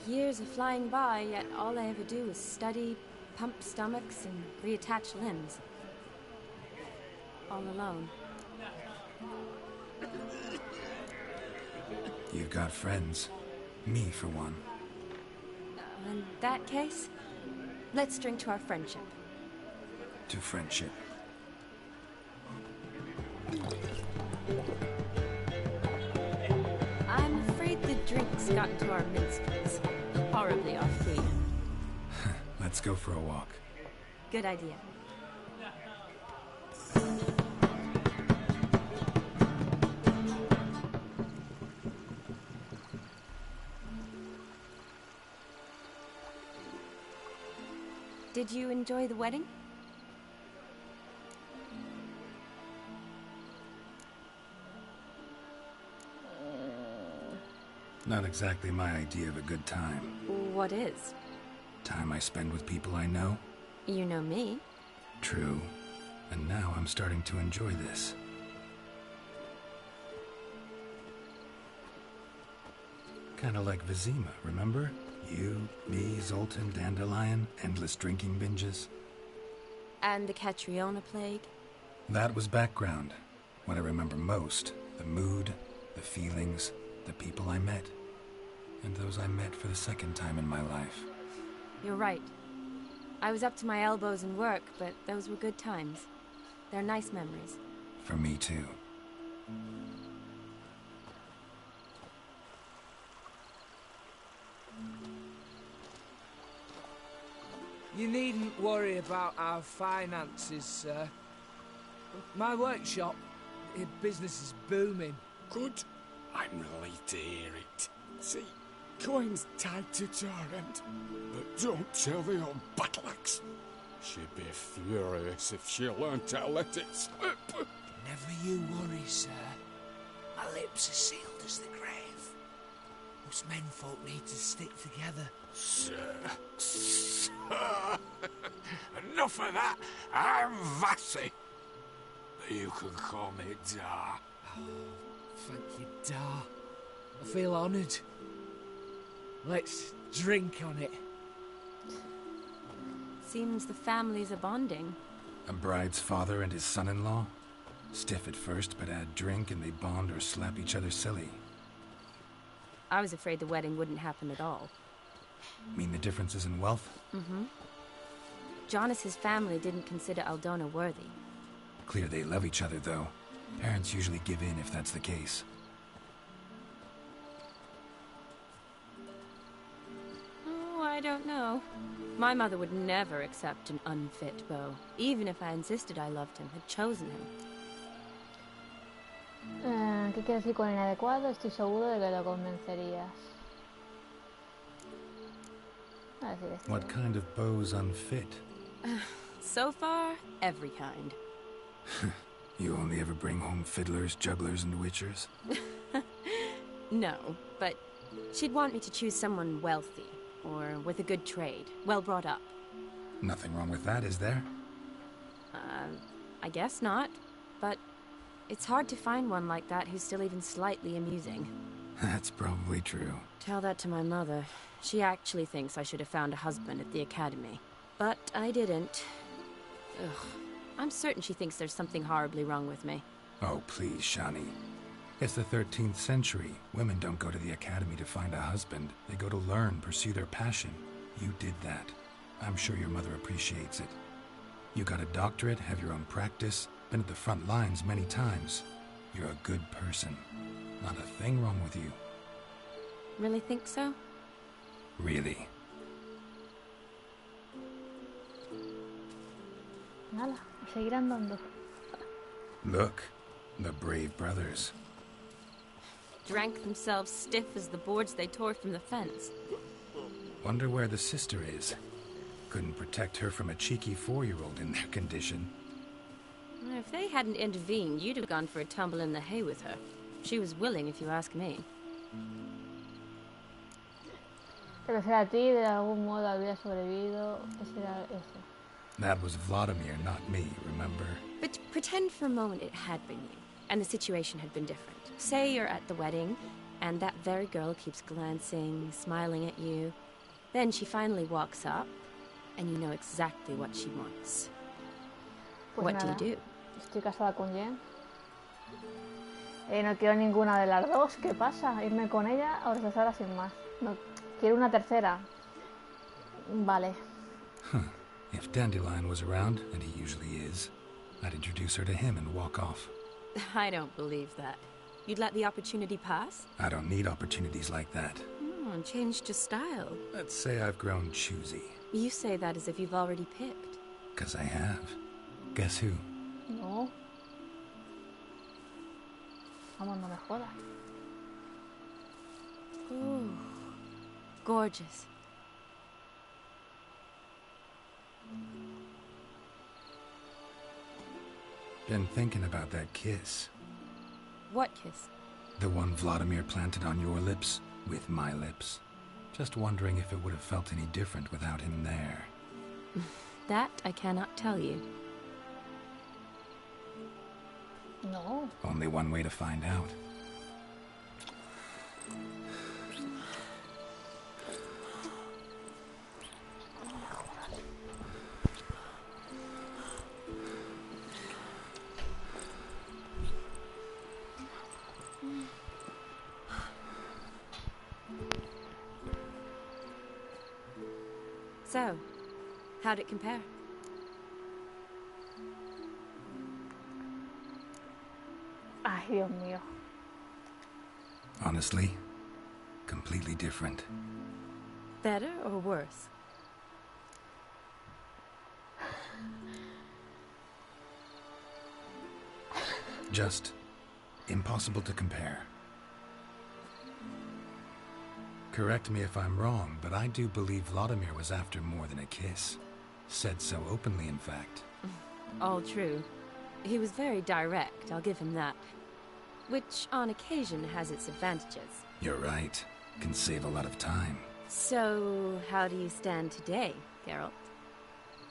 The years are flying by, yet all I ever do is study, pump stomachs, and reattach limbs. All alone. You've got friends. Me, for one. In that case, let's drink to our friendship. To friendship. I'm afraid the drinks got into our minstrels. Horribly off-key. Let's go for a walk. Good idea. Did you enjoy the wedding? Not exactly my idea of a good time. What is? Time I spend with people I know? You know me. True. And now I'm starting to enjoy this. Kind of like Vizima, remember? You, me, Zoltan, Dandelion, endless drinking binges. And the Catriona plague? That was background. What I remember most, the mood, the feelings, the people I met. And those I met for the second time in my life. You're right. I was up to my elbows in work, but those were good times. They're nice memories. For me too. You needn't worry about our finances, sir. My workshop, business is booming. Good. I'm relieved to hear it. See, coin's tied to Torrent, but don't tell the old Avallac'h. She'd be furious if she learned how to let it slip. Never you worry, sir. My lips are sealed as the grave. Us menfolk need to stick together. Sir. Enough of that. I'm Vassy. But you can call me Dar. Oh, thank you, Dar. I feel honoured. Let's drink on it. Seems the families are bonding. A bride's father and his son-in-law? Stiff at first, but add drink and they bond or slap each other silly. I was afraid the wedding wouldn't happen at all. Mean the differences in wealth? Mm-hmm. Jonas's family didn't consider Aldona worthy. Clear they love each other, though. Parents usually give in if that's the case. Oh, I don't know. My mother would never accept an unfit beau, even if I insisted I loved him, had chosen him. ¿Qué quiere decir con inadecuado? Estoy seguro de que lo convencerías. What kind of beau's unfit? So far, every kind. You only ever bring home fiddlers, jugglers, and witchers? No, but she'd want me to choose someone wealthy, or with a good trade, well brought up. Nothing wrong with that, is there? I guess not, but it's hard to find one like that who's still even slightly amusing. That's probably true. Tell that to my mother. She actually thinks I should have found a husband at the academy. But I didn't. Ugh. I'm certain she thinks there's something horribly wrong with me. Oh, please, Shani. It's the 13th century. Women don't go to the academy to find a husband. They go to learn, pursue their passion. You did that. I'm sure your mother appreciates it. You got a doctorate, have your own practice, been at the front lines many times. You're a good person. Not a thing wrong with you. Really think so? Really. Nada, a seguir andando. Look, the brave brothers. Drank themselves stiff as the boards they tore from the fence. Wonder where the sister is. Couldn't protect her from a cheeky 4-year-old in their condition. If they hadn't intervened, you'd have gone for a tumble in the hay with her. She was willing, if you ask me. Te refiero a ti, de algún modo habría sobrevivido. Ese era eso. That was Vladimir, not me, remember? But pretend for a moment it had been you, and the situation had been different. Say you're at the wedding, and that very girl keeps glancing, smiling at you. Then she finally walks up, and you know exactly what she wants. Pues what nada, do you do? Estoy casada con Jen. No quiero ninguna de las dos. ¿Qué pasa? ¿Irme con ella o rechazarla sin más? No, quiero una tercera. Vale. Huh. If Dandelion was around, and he usually is, I'd introduce her to him and walk off. I don't believe that. You'd let the opportunity pass? I don't need opportunities like that. Oh, changed your style. Let's say I've grown choosy. You say that as if you've already picked. 'Cause I have. Guess who? No. Vamos, no me jodas. Ooh, gorgeous. Been thinking about that kiss. What kiss? The one Vladimir planted on your lips, with my lips. Just wondering if it would have felt any different without him there. That I cannot tell you. No. Only one way to find out. So, how'd it compare? Ay, Dios mío. Honestly, completely different. Better or worse? Just impossible to compare. Correct me if I'm wrong, but I do believe Vladimir was after more than a kiss. Said so openly, in fact. All true. He was very direct, I'll give him that. Which, on occasion, has its advantages. You're right. Can save a lot of time. So, how do you stand today, Geralt?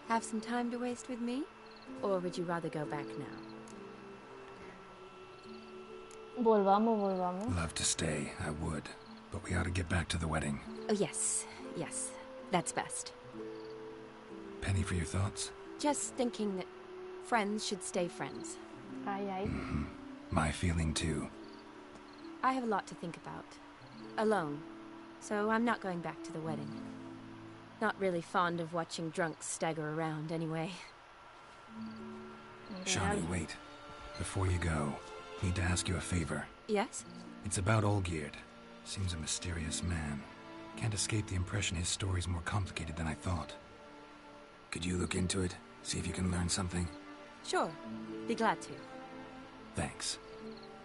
Have some time to waste with me? Or would you rather go back now? Volvamos. Love to stay, I would. But we ought to get back to the wedding. Oh, yes. That's best. Penny for your thoughts? Just thinking that friends should stay friends. Ay. My feeling too. I have a lot to think about. Alone. So I'm not going back to the wedding. Not really fond of watching drunks stagger around, anyway. Shawnee, wait. Before you go, need to ask you a favor. Yes? It's about Olgierd. Seems a mysterious man. Can't escape the impression his story's more complicated than I thought. Could you look into it? See if you can learn something? Sure. Be glad to. Thanks.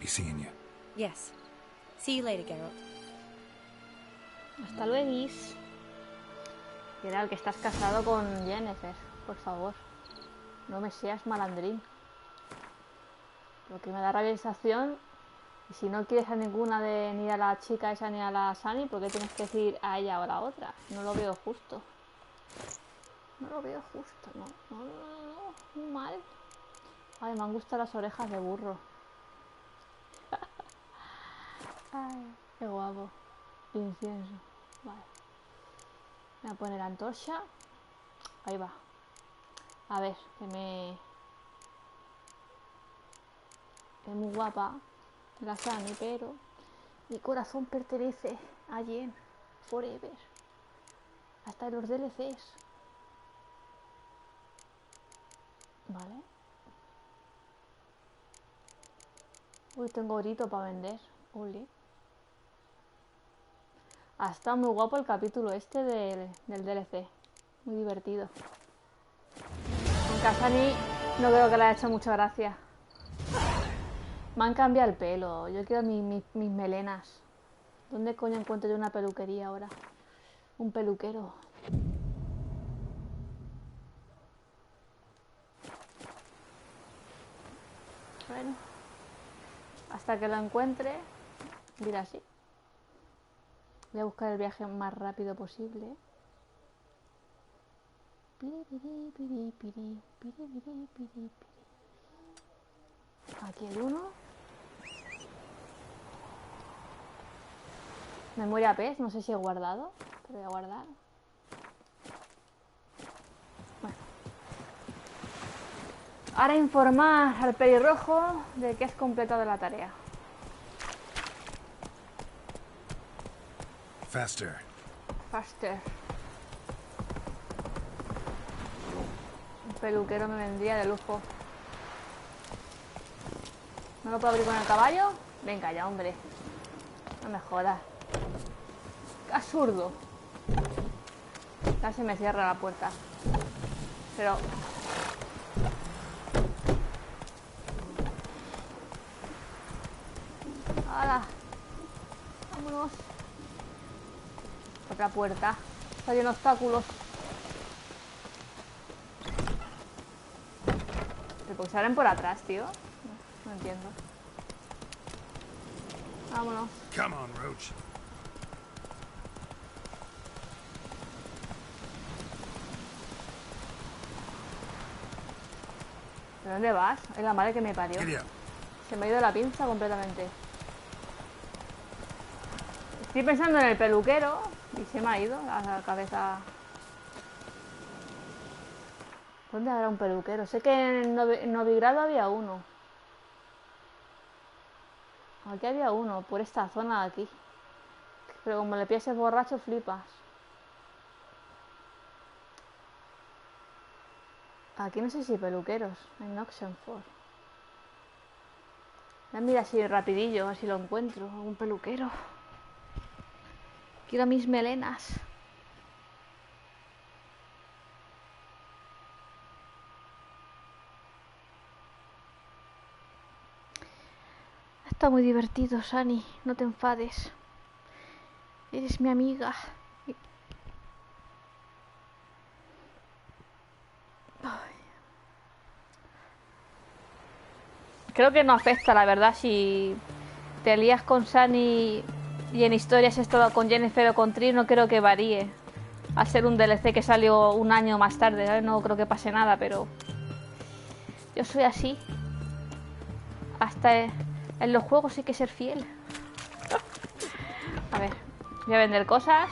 Be seeing you. Yes. See you later, Geralt. Hasta luego. Mira, que estás casado con Jennifer, por favor. No me seas malandrín. Lo que me da realización. Y si no quieres a ninguna de ni a la chica esa ni a la Sunny, ¿por qué tienes que decir a ella o a la otra? No lo veo justo. No lo veo justo, no. Muy mal. Ay, me han gustado las orejas de burro. Ay, qué guapo. Incienso. Vale. Voy a poner antorcha. Ahí va. A ver, que me... Es muy guapa la Sunny, pero mi corazón pertenece a Jen forever. Hasta los DLCs. Vale. Uy, tengo orito para vender. Ole. Ha estado muy guapo el capítulo este del DLC. Muy divertido. Aunque a Sunny no creo que le haya hecho mucha gracia. Me han cambiado el pelo. Yo quiero mis melenas. ¿Dónde coño encuentro yo una peluquería ahora? Un peluquero. Bueno. Hasta que lo encuentre. Mira así. Voy a buscar el viaje más rápido posible. Aquí el 1. Memoria pez, no sé si he guardado, pero voy a guardar. Bueno. Ahora informar al pelirrojo de que has completado la tarea. Faster. Un peluquero me vendría de lujo. ¿No lo puedo abrir con el caballo? Venga ya, hombre. No me jodas. ¡Qué absurdo! Casi me cierra la puerta. Pero... ¡Hala! ¡Vámonos! Otra puerta. Está lleno de obstáculos. ¿Pero por qué salen por atrás, tío? No entiendo. Vámonos. Come on, Roach. ¿De dónde vas? Es la madre que me parió. Se me ha ido la pinza completamente. Estoy pensando en el peluquero y se me ha ido la cabeza. ¿Dónde habrá un peluquero? Sé que en Novigrado había uno. Aquí había uno, por esta zona de aquí. Pero como le pienses borracho, flipas. Aquí no sé si peluqueros. En Oxenford. Mira así rapidillo, así lo encuentro. Un peluquero. Quiero mis melenas. Está muy divertido, Sunny. No te enfades. Eres mi amiga. Creo que no afecta, la verdad, si te lías con Sunny y en historias has estado con Jennifer o con Trish, no creo que varíe. Al ser un DLC que salió un año más tarde, ¿sabes? No creo que pase nada, pero yo soy así. Hasta en los juegos hay que ser fiel. A ver, voy a vender cosas.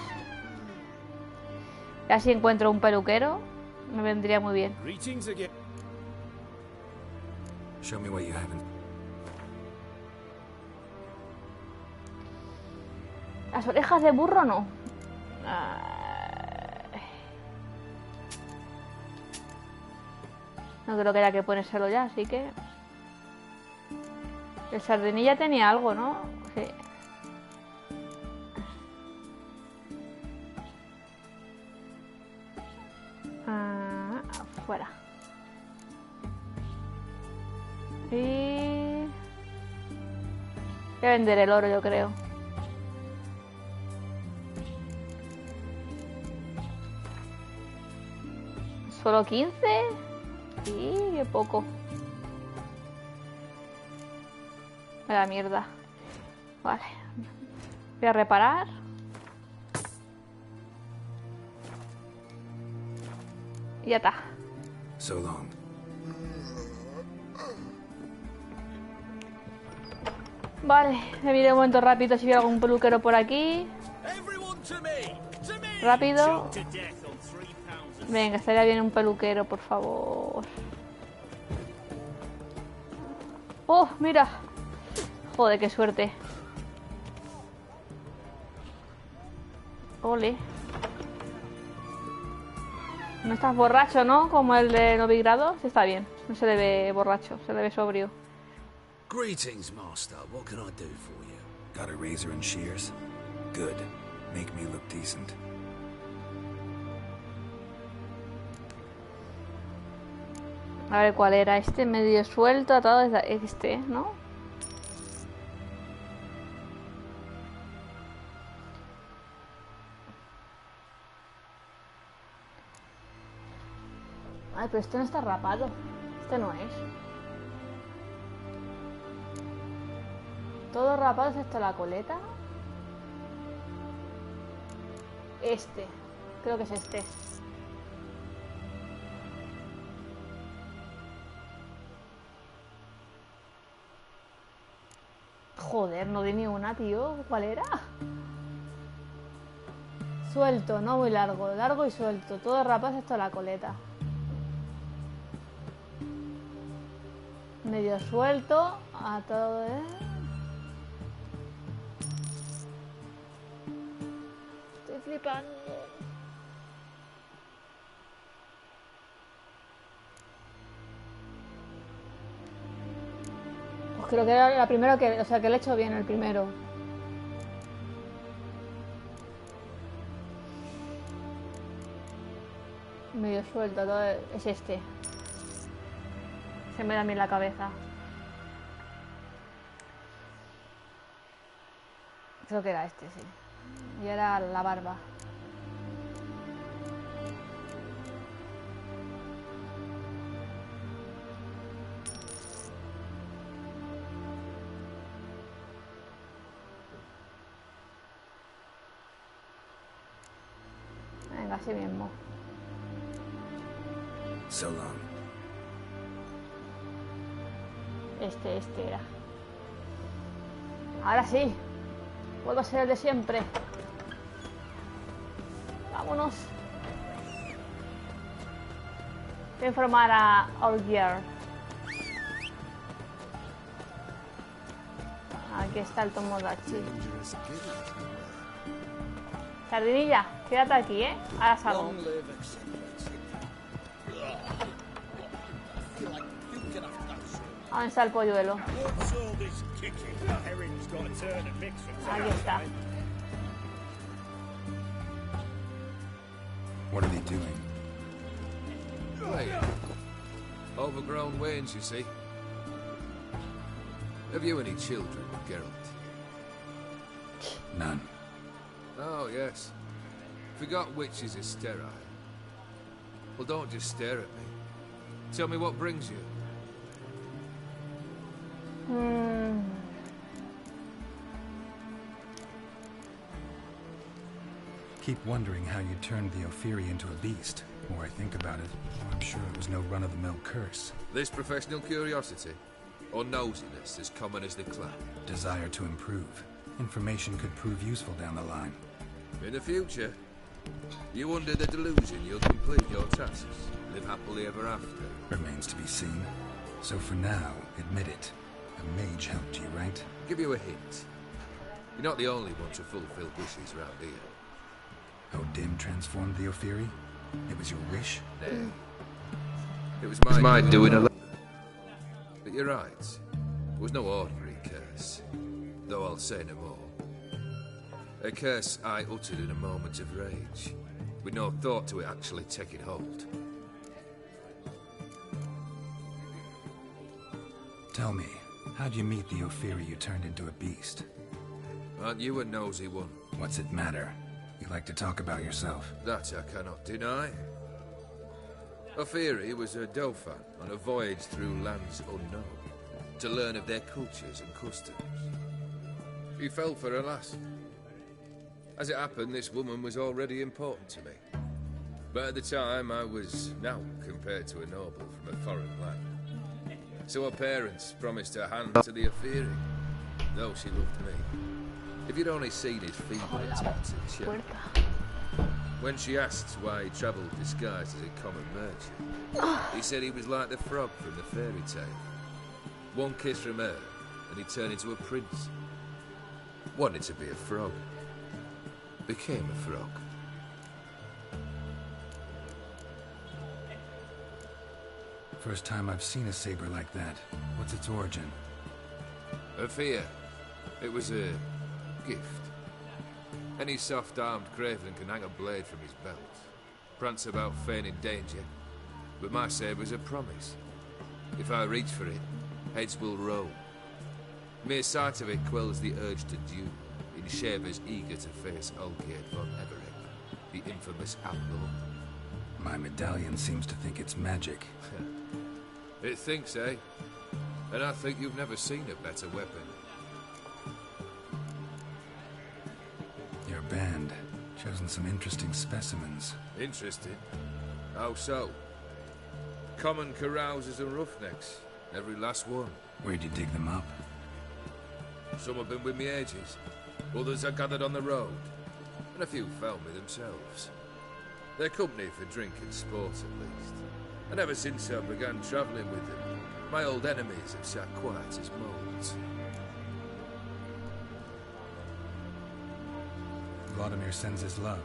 Ya si encuentro un peluquero, me vendría muy bien. Show me what you have. Las orejas de burro no. No creo que haya que ponérselo ya, así que... El sardinilla tenía algo, ¿no? Sí. Fuera. Y... voy a vender el oro, yo creo. ¿Solo 15? Sí, qué poco. Me da mierda. Vale. Voy a reparar. Y ya está. So long. Vale, me miré un momento rápido si veo algún peluquero por aquí. Rápido. Venga, estaría bien un peluquero, por favor. ¡Oh, mira! Joder, qué suerte. Ole. No estás borracho, ¿no? Como el de Novigrado. Sí, está bien. No se le ve borracho, se le ve sobrio. Greetings, master. What can I do for you? Got a razor and shears? Good. Make me look decent. A ver cuál era. Este medio suelto, atado desde este, ¿no? Ay, pero este no está rapado. Este no es. Todo rapado excepto la coleta. Este. Creo que es este. Joder, no di ni una, tío. ¿Cuál era? Suelto, no muy largo. Largo y suelto. Todo rapado excepto la coleta. Medio suelto. Atado, Estoy flipando. Pues creo que era la primera que... O sea, que le he hecho bien el primero. Medio suelto, todo es este. Se me da a mí la cabeza. Creo que era este, sí. Y era la barba. Venga, así mismo. So long. Este era. Ahora sí. Vuelvo a ser el de siempre. Vámonos. Voy a informar a All Year. Aquí está el Tomodachi. Sardinilla, quédate aquí, ¿eh? Ahora salgo. ¿Dónde está el polluelo? Aquí está. What are they doing? Playing. Overgrown wains, you see. Have you any children, Geralt? None. Oh, yes. Forgot witches are sterile. Well, don't just stare at me. Tell me what brings you. Keep wondering how you turned the Ophiri into a beast. The more I think about it, the more I'm sure it was no run-of-the-mill curse. This professional curiosity? Or nosiness as common as the clan? Desire to improve. Information could prove useful down the line. In the future, you under the delusion you'll complete your tasks, live happily ever after. Remains to be seen. So for now, admit it. A mage helped you, right? Give you a hint. You're not the only one to fulfill wishes around here. Odin transformed the Ophiri? It was your wish? No. It was my doing alone. But you're right. It was no ordinary curse. Though I'll say no more. A curse I uttered in a moment of rage, with no thought to it actually taking hold. Tell me, how'd you meet the Ophiri you turned into a beast? Aren't you a nosy one? What's it matter? You like to talk about yourself. That I cannot deny. Ophiri was a Dauphin on a voyage through lands unknown, to learn of their cultures and customs. He fell for her lass. As it happened, this woman was already important to me. But at the time, I was now compared to a noble from a foreign land. So her parents promised her hand to the Ophiri, though she loved me. If you'd only seen his feeble attempts at chat. When she asked why he travelled disguised as a common merchant, he said he was like the frog from the fairy tale. One kiss from her, and he turned into a prince. Wanted to be a frog. Became a frog. First time I've seen a saber like that. What's its origin? A fear. It was a gift. Any soft-armed craven can hang a blade from his belt, prance about feigning danger, but my saber's a promise. If I reach for it, heads will roll. Mere sight of it quells the urge to duel, in shavers eager to face Olgierd von Everett, the infamous outlaw. My medallion seems to think it's magic. It thinks, eh? And I think you've never seen a better weapon. Your band, chosen some interesting specimens. Interesting? How so? Common carousers and roughnecks, every last one. Where'd you dig them up? Some have been with me ages, others are gathered on the road, and a few found me themselves. They're company for drink and sport at least, and ever since I began travelling with them, my old enemies have sat quiet as moles. Vladimir sends his love.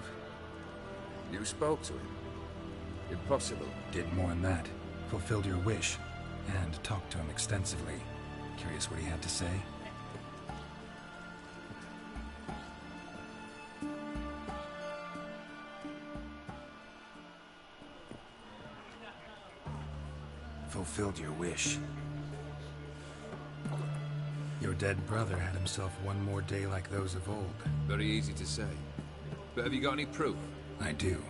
You spoke to him? Impossible. Did more than that. Fulfilled your wish, and talked to him extensively. Curious what he had to say? Fulfilled your wish. Your dead brother had himself one more day like those of old. Very easy to say. But have you got any proof? I do.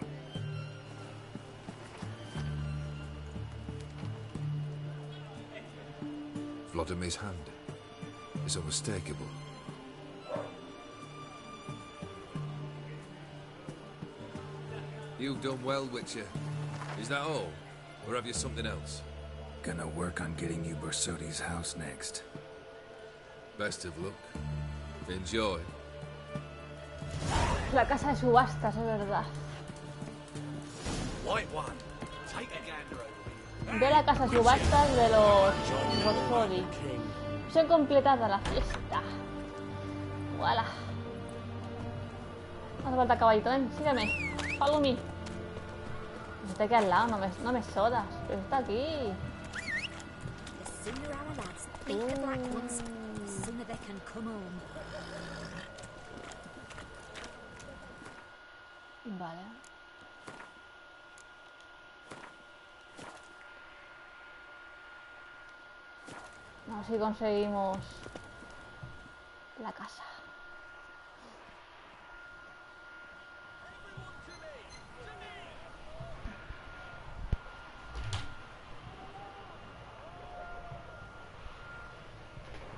Vladimir's hand. It's unmistakable. You've done well, Witcher. Is that all? Or have you something else? Gonna work on getting you Borsodi's house next. Best of luck. Enjoy. La casa de subastas, es verdad. White one. Take a gander over. Ve la casa de subastas de los Borsodi. Misión completada la fiesta. ¡Voilà! No hace falta caballito, ven, sígueme. Follow me. Está aquí al lado, no me sodas. Pero está aquí. sooner our lads beat the black ones, the sooner they can come home. Vale. A ver si conseguimos la casa.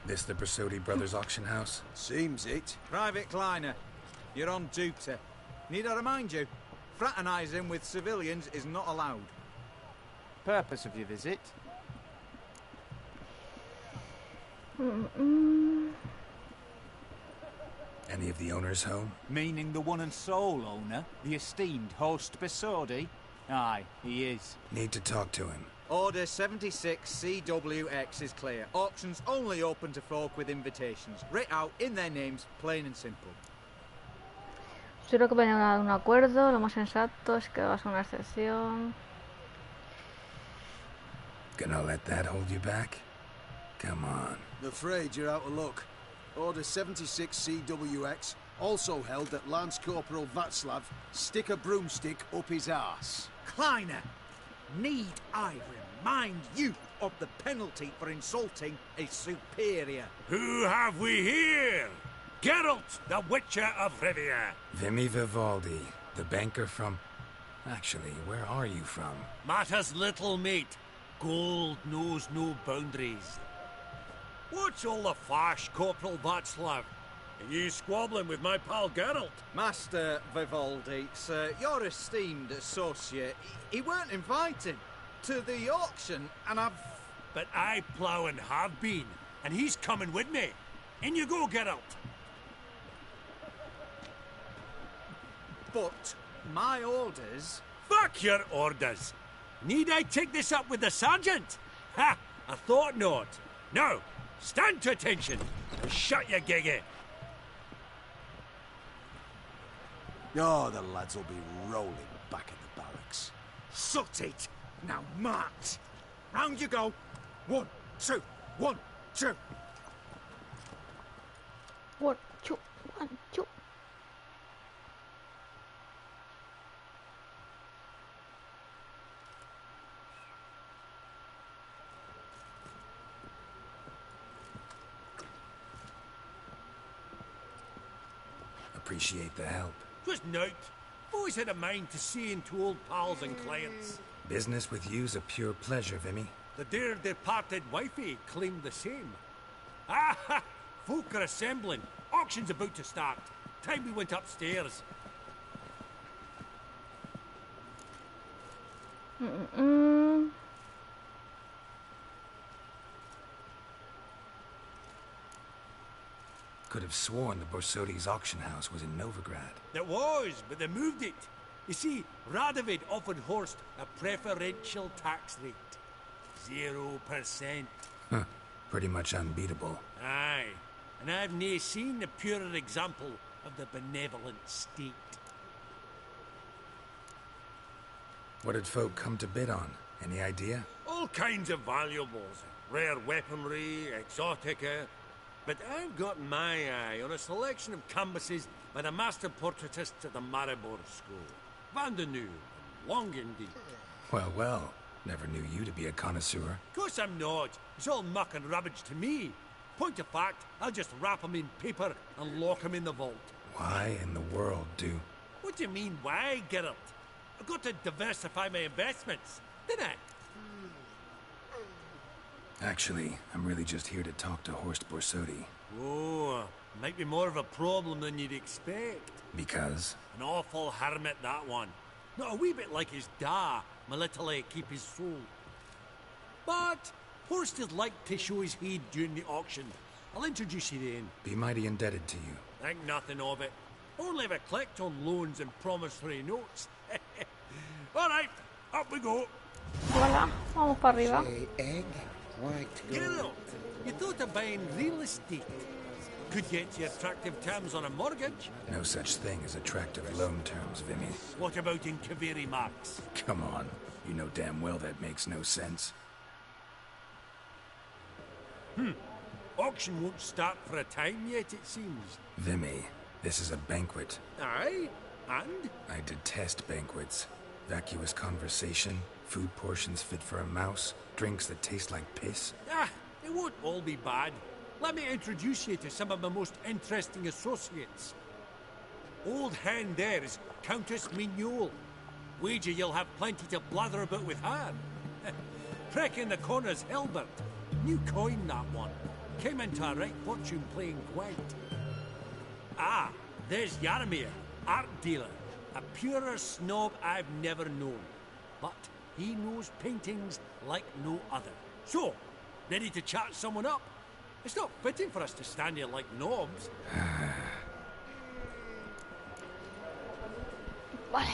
This the Brasotti Brothers auction house? Seems it. Private Kleiner, you're on duty. Need I remind you, fraternising with civilians is not allowed. Purpose of your visit? Any of the owners home? Meaning the one and sole owner, the esteemed host Brasotti? Aye, he is. Need to talk to him. Order 76 CWX is clear. Auctions only open to folk with invitations. Writ out in their names, plain and simple. Creo que venía a un acuerdo. Lo más sensato es que hagas una excepción. Gonna let that hold you back? Come on. I'm afraid you're out of luck. Order 76 CWX also held that Lance Corporal Václav stick a broomstick up his arse. Kleiner, need I remind you of the penalty for insulting a superior? Who have we here? Geralt, the Witcher of Rivia. Vimy Vivaldi, the banker from... Actually, where are you from? Matters little, mate. Gold knows no boundaries. What's all the fash, Corporal Václav? Are you squabbling with my pal Geralt? Master Vivaldi, sir, your esteemed associate, he weren't invited to the auction, and I've... But I plough and have been, and he's coming with me. In you go, Geralt. But my orders... Fuck your orders. Need I take this up with the sergeant? Ha! I thought not. Now, stand to attention and shut your giggy. Oh, the lads will be rolling back at the barracks. Sut it! Now march! Round you go! 1, 2, 1, 2. 1, 2, 1, 2. Appreciate the help. Twas nought. Always had a mind to see into old pals and clients. Business with you's a pure pleasure, Vimy. The dear departed wifey claimed the same. Ah ha! Folk are assembling. Auction's about to start. Time we went upstairs. Could have sworn the Borsodi's auction house was in Novigrad. It was, but they moved it. You see, Radovid offered Horst a preferential tax rate. 0%. Huh. Pretty much unbeatable. Aye. And I've nae seen a purer example of the benevolent state. What did folk come to bid on? Any idea? All kinds of valuables. Rare weaponry, exotica. But I've got my eye on a selection of canvases by the master portraitists at the Maribor School. Van de New and Longindy. Well, well. Never knew you to be a connoisseur. Of course I'm not. It's all muck and rubbish to me. Point of fact, I'll just wrap 'em in paper and lock 'em in the vault. Why in the world do... What do you mean, why, Geralt? I've got to diversify my investments, didn't I? Actually, I'm really just here to talk to Horst Borsodi. Oh, might be more of a problem than you'd expect. Because? An awful hermit, that one. Not a wee bit like his da, my little keep his soul. But Horst is like to show his head during the auction. I'll introduce you then. Be mighty indebted to you. Think nothing of it. Only ever clicked on loans and promissory notes. All right, up we go. Voilà, vamos para arriba. Egg, white Geralt, you thought of buying real estate? Could get you attractive terms on a mortgage. No such thing as attractive loan terms, Vimy. What about in Kaveri marks? Come on. You know damn well that makes no sense. Auction won't start for a time yet, it seems. Vimy, this is a banquet. Aye? And? I detest banquets. Vacuous conversation, food portions fit for a mouse, drinks that taste like piss. Ah, it won't all be bad. Let me introduce you to some of my most interesting associates. Old hen there is Countess Mignole. Wager you'll have plenty to blather about with her. Prick in the corner's Hilbert. New coin, that one. Came into a right fortune playing Gwent. Ah, there's Yarmir, art dealer. A purer snob I've never known. But he knows paintings like no other. So, ready to chat someone up? It's not fitting for us to stand here like knobs. Vale.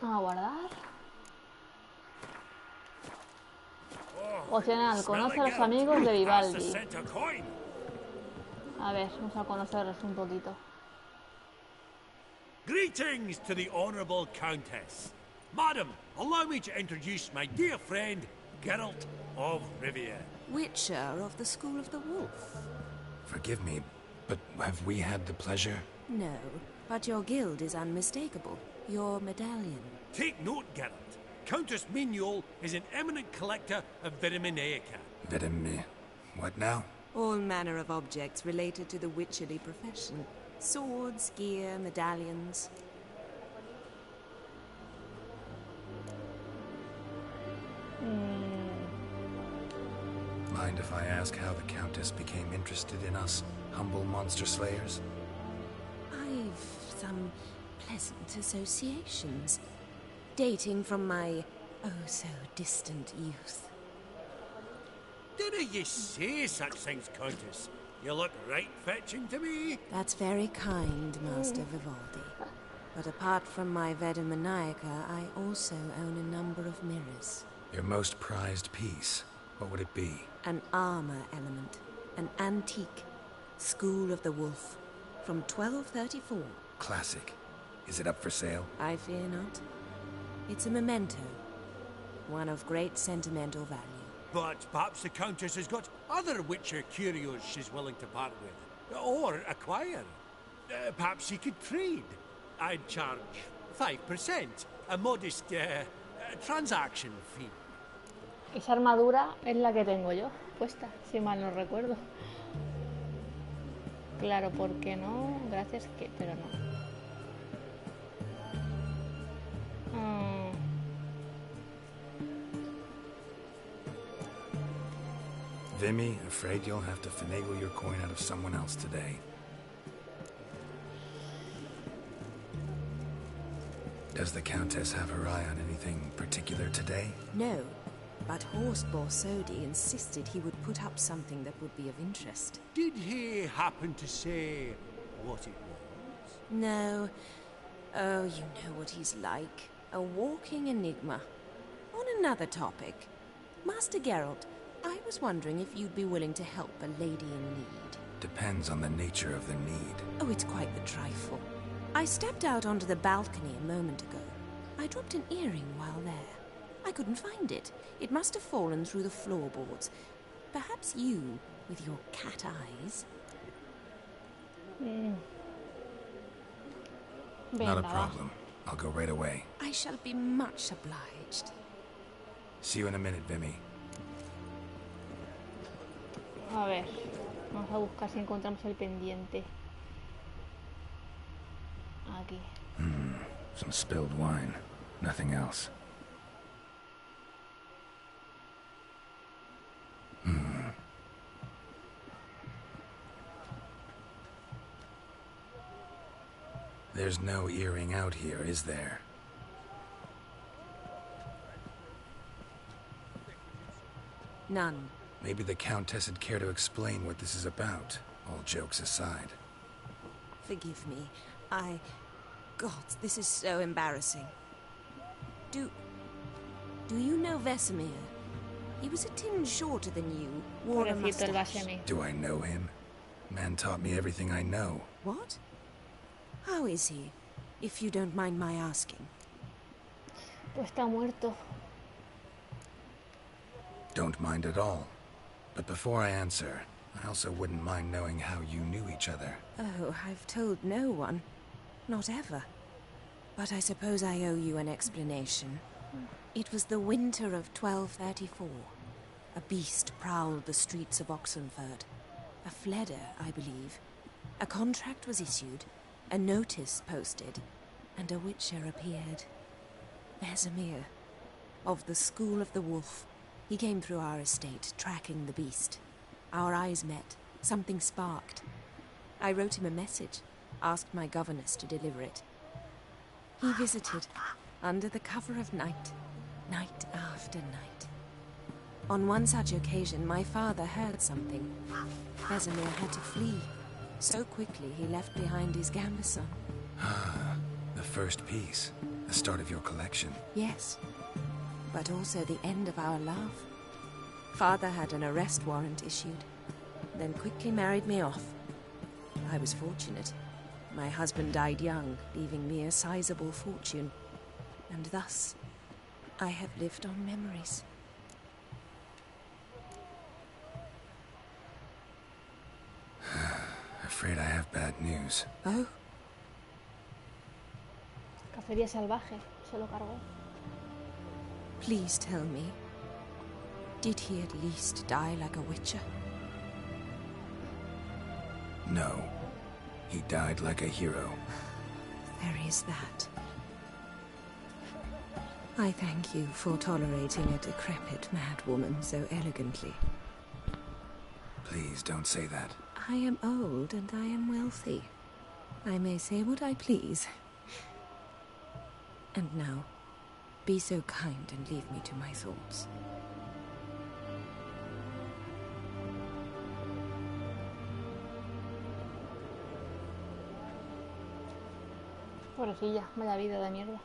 Vamos a guardar. Opcional, conoce a los amigos de Vivaldi. A ver, vamos a conocerlos un poquito. Greetings to the Honourable Countess. Madam, allow me to introduce my dear friend, Geralt of Rivia. Witcher of the School of the Wolf. Forgive me, but have we had the pleasure? No, but your guild is unmistakable. Your medallion. Take note, Geralt. Countess Mignole is an eminent collector of Vitaminaica. What now? All manner of objects related to the witcherly profession. Swords, gear, medallions. Mind if I ask how the Countess became interested in us, humble monster slayers? I've some pleasant associations, dating from my oh-so-distant youth. Didn't you say such things, Countess? You look right fetching to me. That's very kind, Master Vivaldi. But apart from my Vitaminaica, I also own a number of mirrors. Your most prized piece, what would it be? An armor element. An antique. School of the Wolf. From 1234. Classic. Is it up for sale? I fear not. It's a memento. One of great sentimental value. But perhaps the Countess has got other Witcher curios she's willing to part with. Or acquire. Perhaps she could trade. I'd charge 5%. A modest transaction fee. Esa armadura es la que tengo yo puesta, si mal no recuerdo. Claro, ¿por qué no? Gracias, que... pero no. Vimy, afraid you'll have to finagle your coin out of someone else today. Does the Countess have her eye on anything particular today? No, but Horst Borsodi insisted he would put up something that would be of interest. Did he happen to say what it was? No. Oh, you know what he's like. A walking enigma. On another topic, Master Geralt, I was wondering if you'd be willing to help a lady in need. Depends on the nature of the need. Oh, it's quite the trifle. I stepped out onto the balcony a moment ago. I dropped an earring while there. I couldn't find it. It must have fallen through the floorboards. Perhaps you, with your cat eyes... Not a problem. I'll go right away. I shall be much obliged. See you in a minute, Vimy. A ver, vamos a buscar si encontramos el pendiente. Aquí. Some spilled wine. Nothing else. There's no earring out here, is there? None. Maybe the Countess would care to explain what this is about, all jokes aside. Forgive me. God, this is so embarrassing. Do you know Vesemir? He was a tinge shorter than you, wore a mustache. Do I know him? Man taught me everything I know. What? How is he, if you don't mind my asking? Pues está muerto. Don't mind at all. But before I answer, I also wouldn't mind knowing how you knew each other. Oh, I've told no one. Not ever. But I suppose I owe you an explanation. It was the winter of 1234. A beast prowled the streets of Oxenford. A fledder, I believe. A contract was issued, a notice posted, and a witcher appeared. Vesemir, of the School of the Wolf. He came through our estate, tracking the beast. Our eyes met. Something sparked. I wrote him a message, asked my governess to deliver it. He visited, under the cover of night, night after night. On one such occasion, my father heard something. Vesemir had to flee. So quickly, he left behind his gambeson. The first piece. The start of your collection. Yes, but also the end of our love. Father had an arrest warrant issued, then quickly married me off. I was fortunate. My husband died young, leaving me a sizable fortune. And thus, I have lived on memories. Afraid I have bad news. Oh? Cacería salvaje. Se lo cargó. Please tell me, did he at least die like a witcher? No. He died like a hero. There is that. I thank you for tolerating a decrepit madwoman so elegantly. Please don't say that. I am old and I am wealthy. I may say what I please. And now, be so kind and leave me to my thoughts. Pobrecilla, vaya vida de mierda.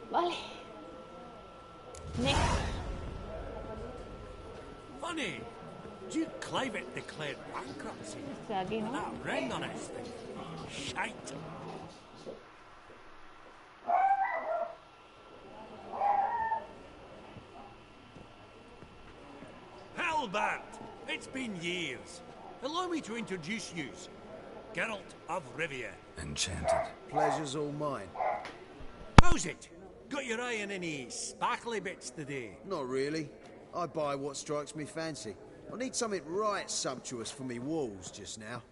Vale. Next. Funny. Duke Clivet declared bankruptcy. Este de aquí, ¿no? That ring on his thing. Shite. Hellbat! It's been years. Allow me to introduce you. Geralt of Rivia. Enchanted. Pleasure's all mine. How's it? Got your eye on any sparkly bits today? Not really. I buy what strikes me fancy. I need something right sumptuous for me walls just now.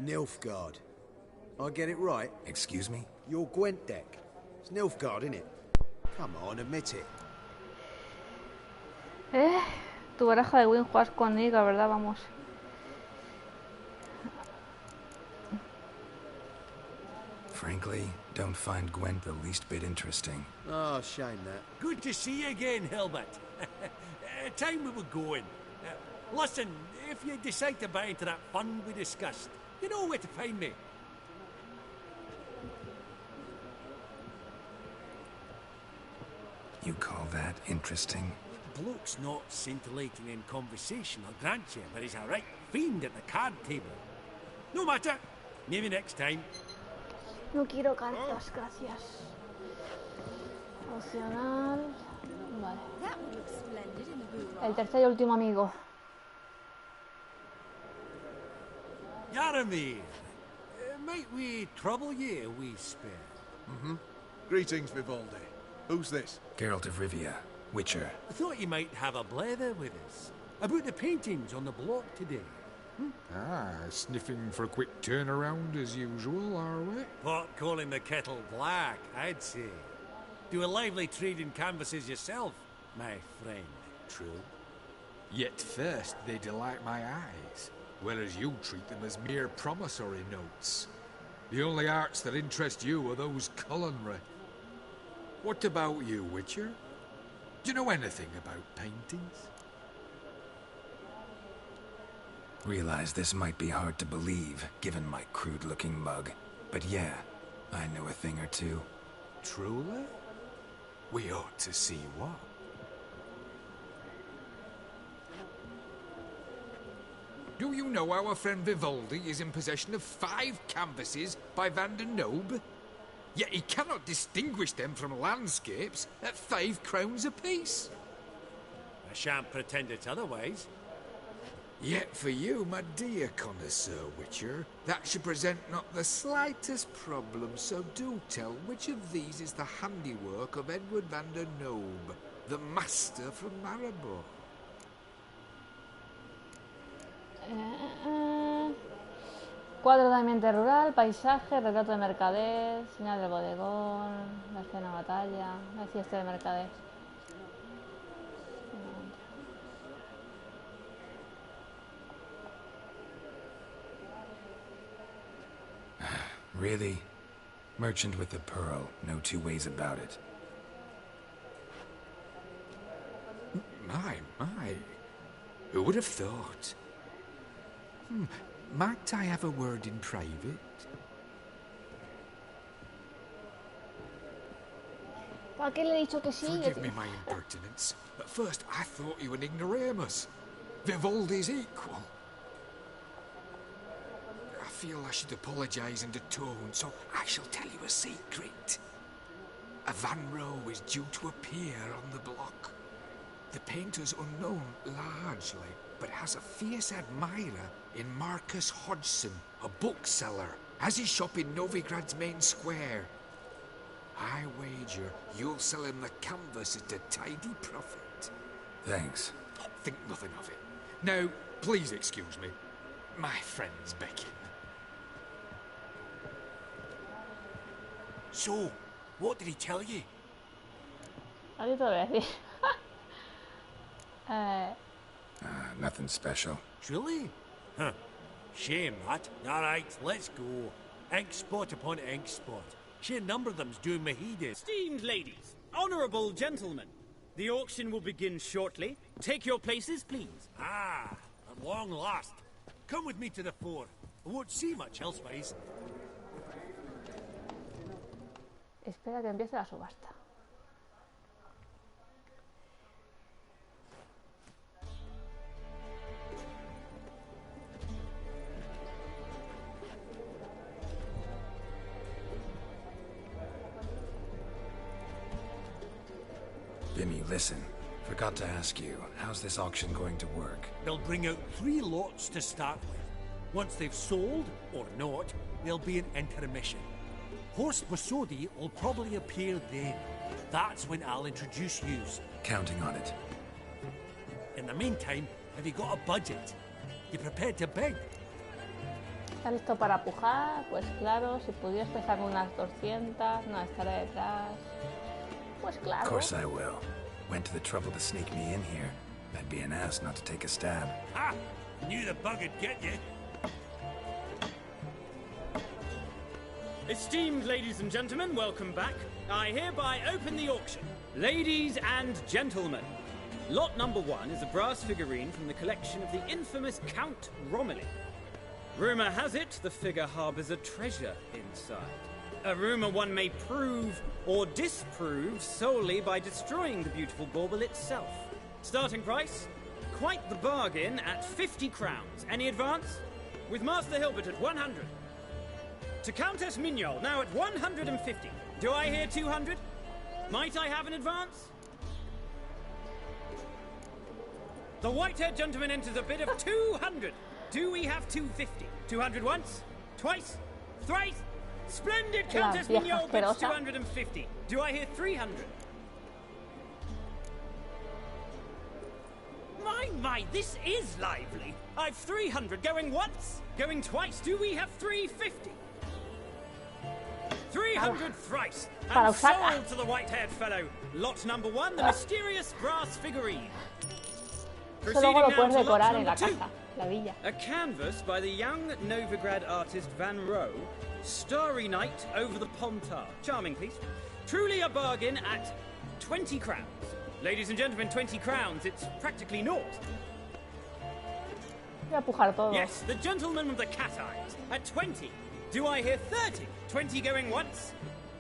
Nilfgaard. I get it right? Excuse me? Your Gwent deck. It's Nilfgaard, innit? Come on, admit it. Tu baraja de Win juegas con Niga, ¿verdad? Vamos. Frankly, don't find Gwent the least bit interesting. Oh, shame that. Good to see you again, Hilbert. Time we were going. Listen, if you decide to buy into that fund we discussed, you know where to find me. You call that interesting? Bloke's not scintillating in conversation, I'll grant you, but he's a right fiend at the card table. No matter. Maybe next time. No quiero cartas, gracias. Opcional. Vale. El tercer y último amigo. Yaramir, might we trouble you a wee spell? Mm-hmm. Greetings, Vivaldi. Who's this? Geralt of Rivia, Witcher. I thought you might have a blether with us. About the paintings on the block today. Ah, sniffing for a quick turnaround as usual, are we? Pot calling the kettle black, I'd say. Do a lively trade in canvases yourself, my friend. True. Yet first they delight my eyes, whereas you treat them as mere promissory notes. The only arts that interest you are those culinary. What about you, Witcher? Do you know anything about paintings? Realize this might be hard to believe, given my crude-looking mug. But yeah, I know a thing or two. Truly? We ought to see what. Do you know our friend Vivaldi is in possession of 5 canvases by Van der Nobe? Yet he cannot distinguish them from landscapes at 5 crowns apiece. I shan't pretend it's otherwise. Yet for you, my dear connoisseur Witcher, that should present not the slightest problem, so do tell which of these is the handiwork of Edward van der Nobe, the master from Maribor. Cuadro de ambiente rural, paisaje, retrato de mercader, señal del bodegón, la escena de batalla, la fiesta de mercader. Really? Merchant with the pearl, no two ways about it. My. Who would have thought? Might I have a word in private? ¿Para qué le he dicho que sí? Forgive me my impertinence. At first I thought you an ignoramus. Vivaldi's equal. I feel I should apologise in atone, so I shall tell you a secret. A Van Rohe is due to appear on the block. The painter's unknown largely, but has a fierce admirer in Marcus Hodgson, a bookseller, has his shop in Novigrad's main square. I wager you'll sell him the canvas at a tidy profit. Thanks. Think nothing of it. Now, please excuse me. My friend's beckon. So, what did he tell you? Ahorita te lo voy a decir. Nothing special. Truly? Huh. Shame that. Alright, let's go. Ink spot upon ink spot. Sheer number of them's doing me heed. Esteemed ladies, honourable gentlemen, the auction will begin shortly. Take your places, please. Ah, at long last. Come with me to the fore. I won't see much elsewise. Espera que empiece la subasta. Bimmy, listen. Forgot to ask you, how's this auction going to work? They'll bring out 3 lots to start with. Once they've sold, or not, there'll be an intermission. Horst Bosodi will probably appear then. That's when I'll introduce yous. Counting on it. In the meantime, have you got a budget? You prepared to bid? ¿Estás listo para pujar? Pues claro, si pudieras empezar con unas 200, no estaré detrás. Pues claro. Of course I will. Went to the trouble to sneak me in here. I'd be an ass not to take a stab. Ha! Knew the bug would get you. Esteemed ladies and gentlemen, welcome back. I hereby open the auction. Ladies and gentlemen, lot number 1 is a brass figurine from the collection of the infamous Count Romilly. Rumour has it the figure harbours a treasure inside. A rumour one may prove or disprove solely by destroying the beautiful bauble itself. Starting price? Quite the bargain at 50 crowns. Any advance? With Master Hilbert at 100. To Countess Mignol, now at 150. Do I hear 200? Might I have an advance? The white-haired gentleman enters a bid of 200. Do we have 250? 200 once? Twice? Thrice? Splendid! Countess Mignol bids 250. Do I hear 300? My, this is lively. I've 300 going once, going twice. Do we have 350? 300 thrice, and sold to the white-haired fellow. Lot number 1, the mysterious brass figurine. Proceeding now to lot number 2. A canvas by the young Novigrad artist Van Rohe, Starry Night over the Pontar. Charming piece. Truly a bargain at 20 crowns. Ladies and gentlemen, 20 crowns, it's practically naught. Yes, the gentleman with the cat eyes at 20. Do I hear 30? 20 going once,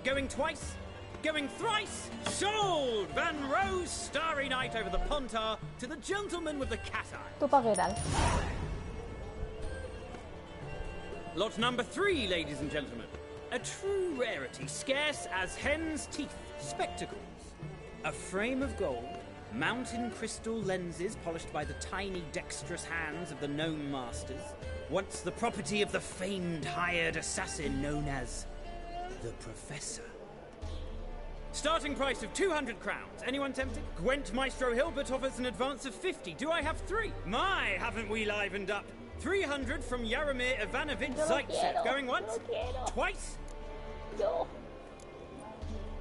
going twice, going thrice. Sold! Van Rohe's Starry Night over the Pontar to the gentleman with the cat eye. Lot number 3, ladies and gentlemen. A true rarity, scarce as hen's teeth. Spectacles. A frame of gold, Mountain crystal lenses polished by the tiny dexterous hands of the gnome masters, once the property of the famed hired assassin known as the Professor. Starting price of 200 crowns. Anyone tempted? Gwent Maestro Hilbert offers an advance of 50. Do I have 3? My, haven't we livened up? 300 from Jaromir Ivanovich Zaitsev. Going once? Twice?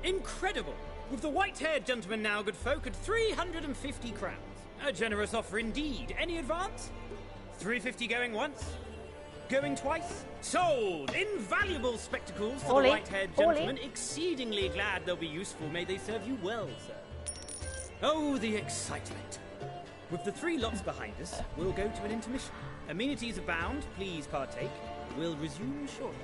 Incredible! With the white-haired gentleman now, good folk, at 350 crowns. A generous offer indeed. Any advance? 350 going once? Going twice? Sold! Invaluable spectacles for the white-haired gentleman. Exceedingly glad they'll be useful. May they serve you well, sir. Oh, the excitement. With the 3 lots behind us, we'll go to an intermission. Amenities abound. Please partake. We'll resume shortly.